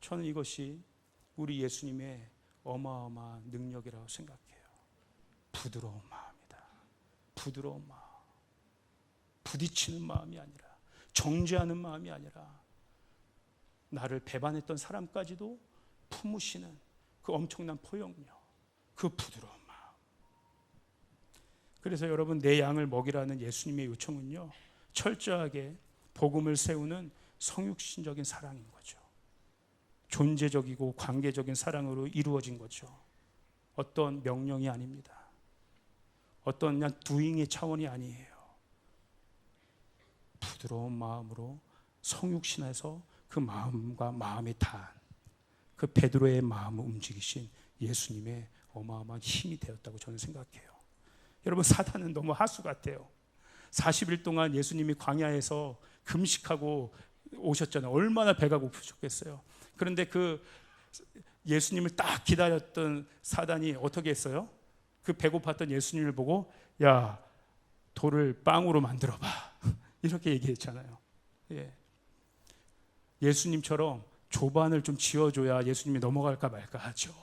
저는 이것이 우리 예수님의 어마어마한 능력이라고 생각해요. 부드러운 마음이다. 부드러운 마음. 부딪히는 마음이 아니라, 정죄하는 마음이 아니라, 나를 배반했던 사람까지도 품으시는 그 엄청난 포용력, 그 부드러운 마음. 그래서 여러분, 내 양을 먹이라는 예수님의 요청은요, 철저하게 복음을 세우는 성육신적인 사랑인 거죠. 존재적이고 관계적인 사랑으로 이루어진 거죠. 어떤 명령이 아닙니다. 어떤 그냥 두잉의 차원이 아니에요. 부드러운 마음으로 성육신해서 그 마음과 마음의 단, 그 베드로의 마음을 움직이신 예수님의 어마어마한 힘이 되었다고 저는 생각해요. 여러분, 사탄은 너무 하수 같아요. 40일 동안 예수님이 광야에서 금식하고 오셨잖아요. 얼마나 배가 고프셨겠어요. 그런데 그 예수님을 딱 기다렸던 사단이 어떻게 했어요? 그 배고팠던 예수님을 보고, 야, 돌을 빵으로 만들어봐. 이렇게 얘기했잖아요. 예. 예수님처럼 조반을 좀 지어줘야 예수님이 넘어갈까 말까 하죠.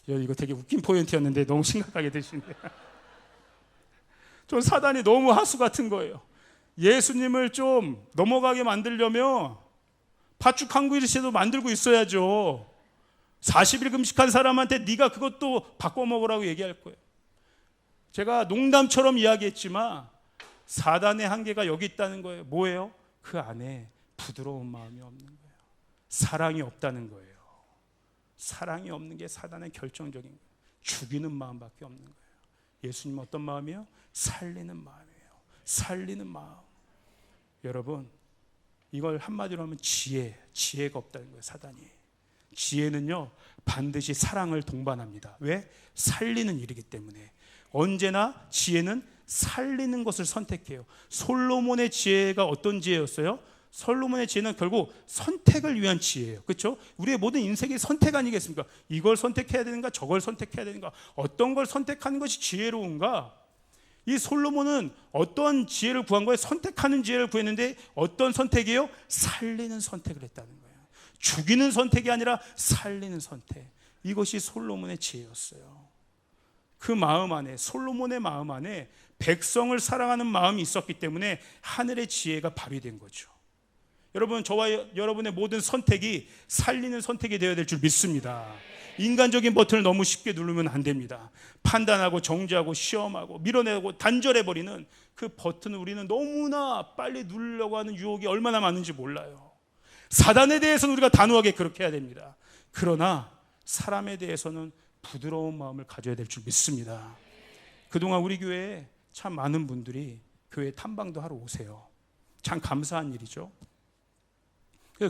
이거 되게 웃긴 포인트였는데 너무 심각하게 드시네요. 전 사단이 너무 하수 같은 거예요. 예수님을 좀 넘어가게 만들려면 팥죽 한 그릇이라도 만들고 있어야죠. 40일 금식한 사람한테 네가 그것도 바꿔 먹으라고 얘기할 거예요. 제가 농담처럼 이야기했지만 사단의 한계가 여기 있다는 거예요. 뭐예요? 그 안에 부드러운 마음이 없는 거예요. 사랑이 없다는 거예요. 사랑이 없는 게 사단의 결정적인 거예요. 죽이는 마음밖에 없는 거예요. 예수님은 어떤 마음이에요? 살리는 마음이에요. 살리는 마음. 여러분, 이걸 한마디로 하면 지혜가 없다는 거예요, 사단이. 지혜는요, 반드시 사랑을 동반합니다. 왜? 살리는 일이기 때문에. 언제나 지혜는 살리는 것을 선택해요. 솔로몬의 지혜가 어떤 지혜였어요? 솔로몬의 지혜는 결국 선택을 위한 지혜예요. 그렇죠? 우리의 모든 인생이 선택 아니겠습니까? 이걸 선택해야 되는가, 저걸 선택해야 되는가, 어떤 걸 선택하는 것이 지혜로운가? 이 솔로몬은 어떤 지혜를 구한 거예요? 선택하는 지혜를 구했는데 어떤 선택이에요? 살리는 선택을 했다는 거예요. 죽이는 선택이 아니라 살리는 선택. 이것이 솔로몬의 지혜였어요. 그 마음 안에, 솔로몬의 마음 안에 백성을 사랑하는 마음이 있었기 때문에 하늘의 지혜가 발휘된 거죠. 여러분, 저와 여러분의 모든 선택이 살리는 선택이 되어야 될 줄 믿습니다. 인간적인 버튼을 너무 쉽게 누르면 안 됩니다. 판단하고 정죄하고 시험하고 밀어내고 단절해버리는 그 버튼을 우리는 너무나 빨리 누르려고 하는 유혹이 얼마나 많은지 몰라요. 사단에 대해서는 우리가 단호하게 그렇게 해야 됩니다. 그러나 사람에 대해서는 부드러운 마음을 가져야 될 줄 믿습니다. 그동안 우리 교회에 참 많은 분들이 교회 탐방도 하러 오세요. 참 감사한 일이죠.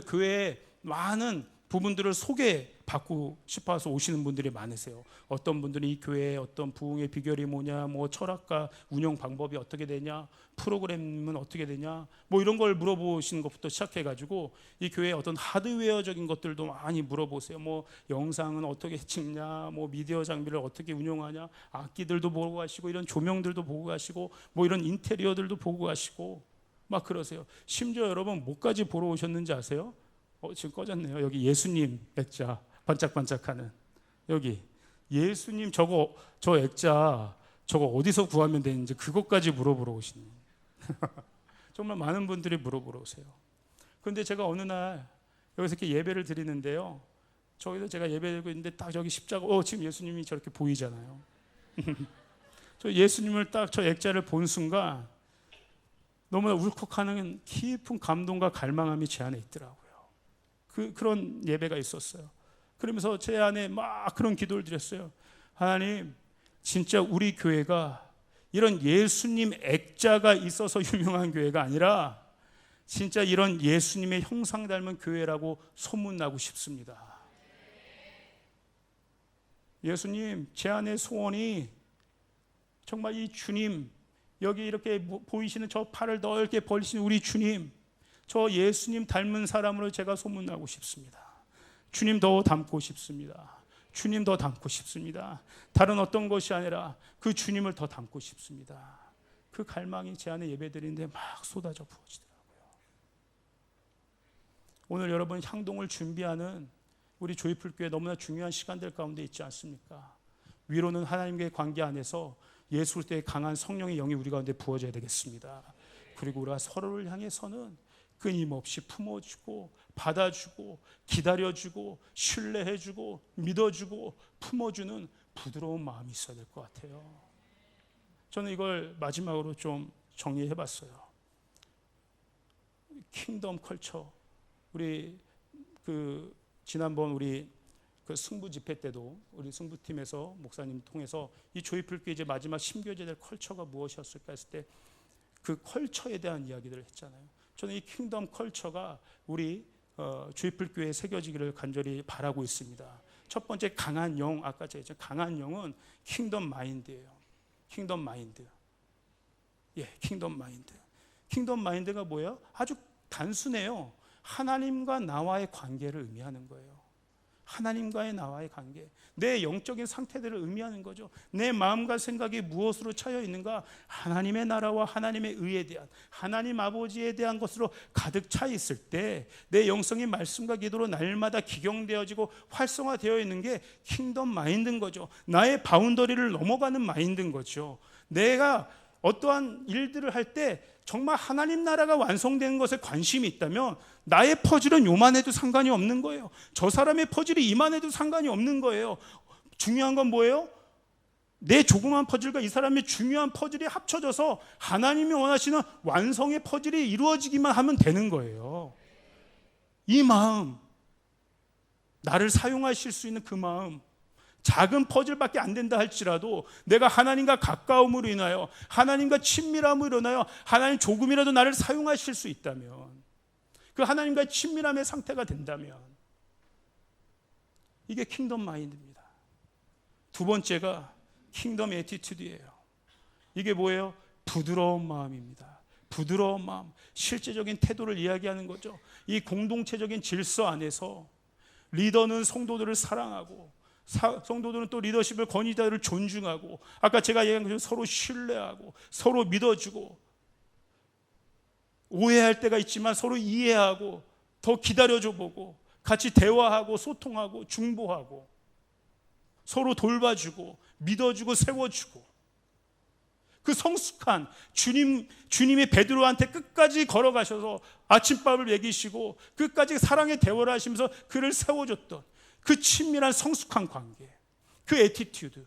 교회에 많은 부분들을 소개받고 싶어서 오시는 분들이 많으세요. 어떤 분들이 이 교회의 어떤 부흥의 비결이 뭐냐, 뭐 철학과 운영 방법이 어떻게 되냐, 프로그램은 어떻게 되냐, 뭐 이런 걸 물어보시는 것부터 시작해가지고 이 교회의 어떤 하드웨어적인 것들도 많이 물어보세요. 뭐 영상은 어떻게 찍냐, 뭐 미디어 장비를 어떻게 운영하냐, 악기들도 보고 가시고 이런 조명들도 보고 가시고 뭐 이런 인테리어들도 보고 가시고 막 그러세요. 심지어 여러분 뭐까지 보러 오셨는지 아세요? 지금 꺼졌네요. 여기 예수님 액자 반짝반짝하는 여기 예수님 저 액자 저거 어디서 구하면 되는지 그것까지 물어보러 오시는 정말 많은 분들이 물어보러 오세요. 그런데 제가 어느 날 여기서 이렇게 예배를 드리는데요. 저기서 제가 예배 드리고 있는데 딱 저기 십자가 지금 예수님이 저렇게 보이잖아요. 저 예수님을 딱 저 액자를 본 순간 너무나 울컥하는 깊은 감동과 갈망함이 제 안에 있더라고요. 그런 예배가 있었어요. 그러면서 제 안에 막 그런 기도를 드렸어요. 하나님, 진짜 우리 교회가 이런 예수님 액자가 있어서 유명한 교회가 아니라 진짜 이런 예수님의 형상 닮은 교회라고 소문나고 싶습니다. 예수님, 제 안의 소원이 정말 이 주님, 여기 이렇게 보이시는 저 팔을 넓게 벌리시는 우리 주님, 저 예수님 닮은 사람으로 제가 소문나고 싶습니다. 주님 더 닮고 싶습니다. 주님 더 닮고 싶습니다. 다른 어떤 것이 아니라 그 주님을 더 닮고 싶습니다. 그 갈망이 제 안에 예배드리는데 막 쏟아져 부어지더라고요. 오늘 여러분 향동을 준비하는 우리 조이풀교회 너무나 중요한 시간들 가운데 있지 않습니까? 위로는 하나님과의 관계 안에서 예수 그리스도의 강한 성령의 영이 우리 가운데 부어져야 되겠습니다. 그리고 우리가 서로를 향해서는 끊임없이 품어주고 받아주고 기다려주고 신뢰해주고 믿어주고 품어주는 부드러운 마음이 있어야 될 것 같아요. 저는 이걸 마지막으로 좀 정리해봤어요. 킹덤 컬처, 우리 지난번 우리 승부 집회 때도 우리 승부팀에서 목사님 통해서 이 조이풀교회 이제 마지막 심겨져야 될 컬처가 무엇이었을까 했을 때 그 컬처에 대한 이야기들을 했잖아요. 저는 이 킹덤 컬처가 우리 조이풀교회에 새겨지기를 간절히 바라고 있습니다. 첫 번째 강한 영, 아까 제가 했죠. 강한 영은 킹덤 마인드예요. 킹덤 마인드. 킹덤 마인드. 킹덤 마인드가 뭐예요? 아주 단순해요. 하나님과 나와의 관계를 의미하는 거예요. 하나님과의 나와의 관계, 내 영적인 상태들을 의미하는 거죠. 내 마음과 생각이 무엇으로 차여 있는가? 하나님의 나라와 하나님의 의에 대한, 하나님 아버지에 대한 것으로 가득 차 있을 때 내 영성이 말씀과 기도로 날마다 기경되어지고 활성화되어 있는 게 킹덤 마인드인 거죠. 나의 바운더리를 넘어가는 마인드인 거죠. 내가 어떠한 일들을 할 때 정말 하나님 나라가 완성되는 것에 관심이 있다면 나의 퍼즐은 요만해도 상관이 없는 거예요. 저 사람의 퍼즐이 이만해도 상관이 없는 거예요. 중요한 건 뭐예요? 내 조그만 퍼즐과 이 사람의 중요한 퍼즐이 합쳐져서 하나님이 원하시는 완성의 퍼즐이 이루어지기만 하면 되는 거예요. 이 마음, 나를 사용하실 수 있는 그 마음, 작은 퍼즐밖에 안 된다 할지라도 내가 하나님과 가까움으로 인하여, 하나님과 친밀함으로 인하여 하나님 조금이라도 나를 사용하실 수 있다면, 그 하나님과의 친밀함의 상태가 된다면 이게 킹덤 마인드입니다. 두 번째가 킹덤 애티튜드예요. 이게 뭐예요? 부드러운 마음입니다. 부드러운 마음, 실제적인 태도를 이야기하는 거죠. 이 공동체적인 질서 안에서 리더는 성도들을 사랑하고 성도들은 또 리더십을 권위자들을 존중하고, 아까 제가 얘기한 것처럼 서로 신뢰하고 서로 믿어주고, 오해할 때가 있지만 서로 이해하고 더 기다려줘 보고 같이 대화하고 소통하고 중보하고 서로 돌봐주고 믿어주고 세워주고, 그 성숙한 주님이 베드로한테 끝까지 걸어가셔서 아침밥을 먹이시고 끝까지 사랑의 대화를 하시면서 그를 세워줬던 그 친밀한 성숙한 관계, 그 애티튜드,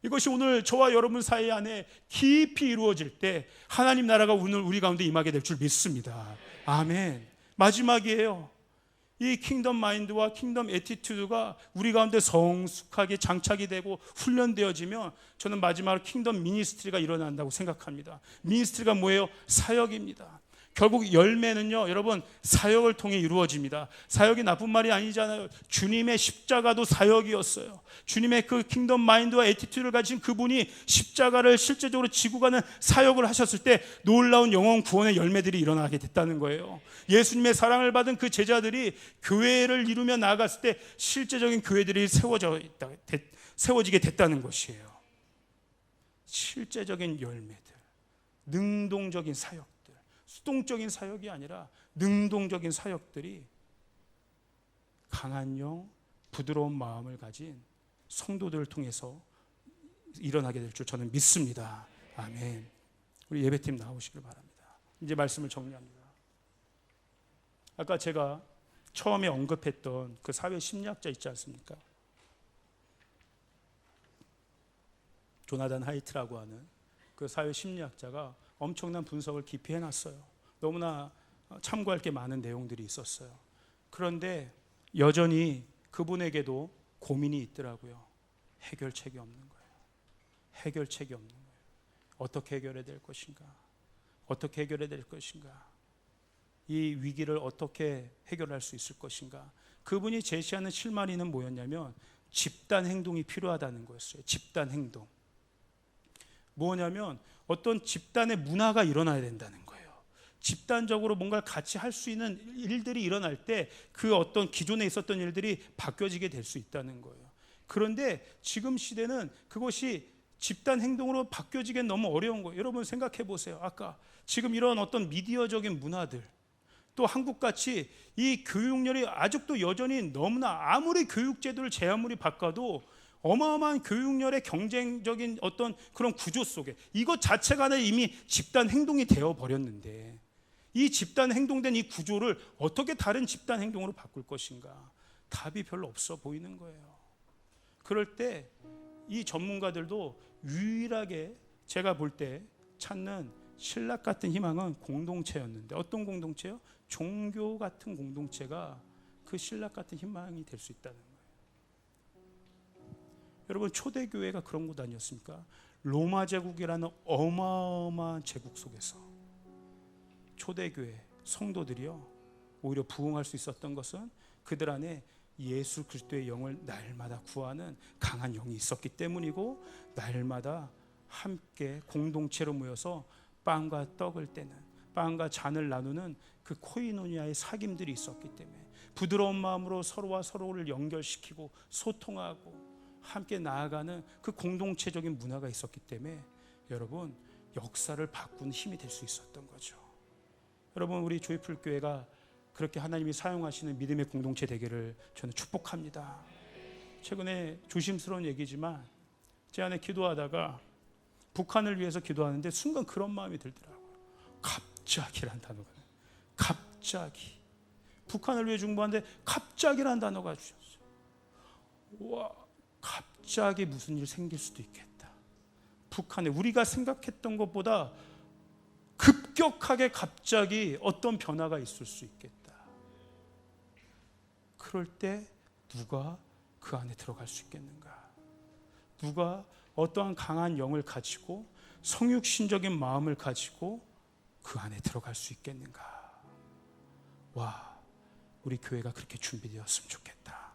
이것이 오늘 저와 여러분 사이 안에 깊이 이루어질 때 하나님 나라가 오늘 우리 가운데 임하게 될 줄 믿습니다. 아멘. 마지막이에요. 이 킹덤 마인드와 킹덤 애티튜드가 우리 가운데 성숙하게 장착이 되고 훈련되어지면 저는 마지막으로 킹덤 미니스트리가 일어난다고 생각합니다. 미니스트리가 뭐예요? 사역입니다. 결국 열매는요, 여러분, 사역을 통해 이루어집니다. 사역이 나쁜 말이 아니잖아요. 주님의 십자가도 사역이었어요. 주님의 그 킹덤 마인드와 애티튜드를 가진 그분이 십자가를 실제적으로 지고 가는 사역을 하셨을 때 놀라운 영혼 구원의 열매들이 일어나게 됐다는 거예요. 예수님의 사랑을 받은 그 제자들이 교회를 이루며 나아갔을 때 실제적인 교회들이 세워지게 됐다는 것이에요. 실제적인 열매들, 능동적인 사역, 수동적인 사역이 아니라 능동적인 사역들이 강한 영, 부드러운 마음을 가진 성도들을 통해서 일어나게 될 줄 저는 믿습니다. 아멘. 우리 예배팀 나오시길 바랍니다. 이제 말씀을 정리합니다. 아까 제가 처음에 언급했던 그 사회 심리학자 있지 않습니까? 조나단 하이트라고 하는 그 사회 심리학자가 엄청난 분석을 깊이 해놨어요. 너무나 참고할 게 많은 내용들이 있었어요. 그런데 여전히 그분에게도 고민이 있더라고요. 해결책이 없는 거예요. 해결책이 없는 거예요. 어떻게 해결해야 될 것인가? 어떻게 해결해야 될 것인가? 이 위기를 어떻게 해결할 수 있을 것인가? 그분이 제시하는 실마리는 뭐였냐면 집단 행동이 필요하다는 거였어요. 집단 행동. 뭐냐면 어떤 집단의 문화가 일어나야 된다는 거예요. 집단적으로 뭔가를 같이 할 수 있는 일들이 일어날 때 그 어떤 기존에 있었던 일들이 바뀌어지게 될 수 있다는 거예요. 그런데 지금 시대는 그것이 집단 행동으로 바뀌어지기엔 너무 어려운 거예요. 여러분 생각해 보세요. 아까 지금 이런 어떤 미디어적인 문화들, 또 한국같이 이 교육열이 아직도 여전히 너무나 아무리 교육제도를 아무리 바꿔도 어마어마한 교육열의 경쟁적인 어떤 그런 구조 속에 이것 자체가 이미 집단 행동이 되어 버렸는데 이 집단 행동된 이 구조를 어떻게 다른 집단 행동으로 바꿀 것인가? 답이 별로 없어 보이는 거예요. 그럴 때 이 전문가들도 유일하게 제가 볼 때 찾는 신락 같은 희망은 공동체였는데 어떤 공동체요? 종교 같은 공동체가 그 신락 같은 희망이 될 수 있다는 거예요. 여러분 초대교회가 그런 곳 아니었습니까? 로마 제국이라는 어마어마한 제국 속에서 초대교회 성도들이요 오히려 부흥할 수 있었던 것은 그들 안에 예수 그리스도의 영을 날마다 구하는 강한 영이 있었기 때문이고 날마다 함께 공동체로 모여서 빵과 떡을 떼는 빵과 잔을 나누는 그 코이노니아의 사귐들이 있었기 때문에 부드러운 마음으로 서로와 서로를 연결시키고 소통하고 함께 나아가는 그 공동체적인 문화가 있었기 때문에 여러분 역사를 바꾸는 힘이 될 수 있었던 거죠. 여러분 우리 조이풀 교회가 그렇게 하나님이 사용하시는 믿음의 공동체 되기를 저는 축복합니다. 최근에 조심스러운 얘기지만 제 안에 기도하다가 북한을 위해서 기도하는데 순간 그런 마음이 들더라고요. 갑자기란 단어가 갑자기 북한을 위해 중보하는데 갑자기란 단어가 주셨어요. 와 갑자기 무슨 일 생길 수도 있겠다. 북한에 우리가 생각했던 것보다 급격하게 갑자기 어떤 변화가 있을 수 있겠다. 그럴 때 누가 그 안에 들어갈 수 있겠는가? 누가 어떠한 강한 영을 가지고 성육신적인 마음을 가지고 그 안에 들어갈 수 있겠는가? 와, 우리 교회가 그렇게 준비되었으면 좋겠다.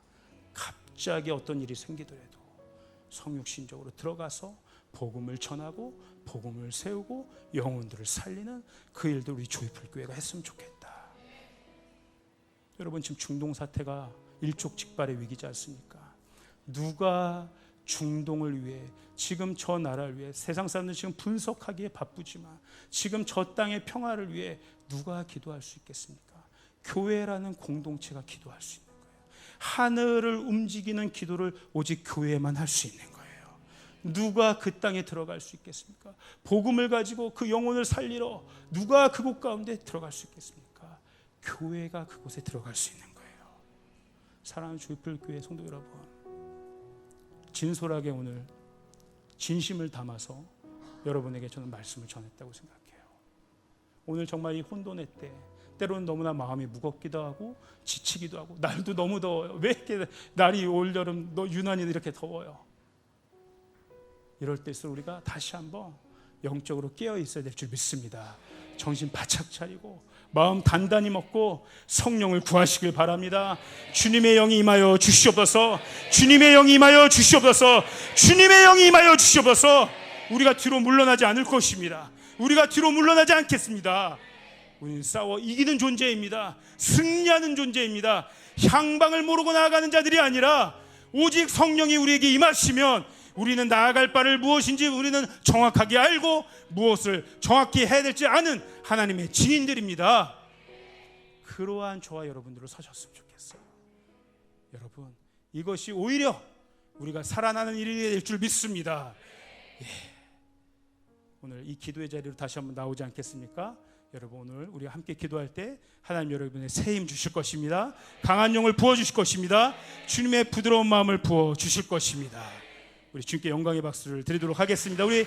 갑자기 어떤 일이 생기더라도 성육신적으로 들어가서 복음을 전하고 복음을 세우고 영혼들을 살리는 그 일도 우리 조이풀 교회가 했으면 좋겠다. 여러분 지금 중동 사태가 일촉즉발의 위기지 않습니까? 누가 중동을 위해 지금 저 나라를 위해 세상 사람들 지금 분석하기에 바쁘지만 지금 저 땅의 평화를 위해 누가 기도할 수 있겠습니까? 교회라는 공동체가 기도할 수 있는 거예요. 하늘을 움직이는 기도를 오직 교회만 할 수 있는 거예요. 누가 그 땅에 들어갈 수 있겠습니까? 복음을 가지고 그 영혼을 살리러 누가 그곳 가운데 들어갈 수 있겠습니까? 교회가 그곳에 들어갈 수 있는 거예요. 사랑하는 조이풀 교회 성도 여러분, 진솔하게 오늘 진심을 담아서 여러분에게 저는 말씀을 전했다고 생각해요. 오늘 정말 이 혼돈의 때 때로는 너무나 마음이 무겁기도 하고 지치기도 하고 날도 너무 더워요. 왜 이렇게 날이 올여름 유난히 이렇게 더워요? 이럴 때일수록 우리가 다시 한번 영적으로 깨어 있어야 될 줄 믿습니다. 정신 바짝 차리고 마음 단단히 먹고 성령을 구하시길 바랍니다. 주님의 영이 임하여 주시옵소서. 주님의 영이 임하여 주시옵소서. 주님의 영이 임하여 주시옵소서. 우리가 뒤로 물러나지 않을 것입니다. 우리가 뒤로 물러나지 않겠습니다. 우리는 싸워 이기는 존재입니다. 승리하는 존재입니다. 향방을 모르고 나아가는 자들이 아니라 오직 성령이 우리에게 임하시면 우리는 나아갈 바를 무엇인지 우리는 정확하게 알고 무엇을 정확히 해야 될지 아는 하나님의 증인들입니다. 그러한 저와 여러분들을 서셨으면 좋겠어요. 여러분 이것이 오히려 우리가 살아나는 일이 될 줄 믿습니다. 예. 오늘 이 기도의 자리로 다시 한번 나오지 않겠습니까? 여러분 오늘 우리가 함께 기도할 때 하나님 여러분의 새 힘 주실 것입니다. 강한 영을 부어주실 것입니다. 주님의 부드러운 마음을 부어주실 것입니다. 우리 주님께 영광의 박수를 드리도록 하겠습니다. 우리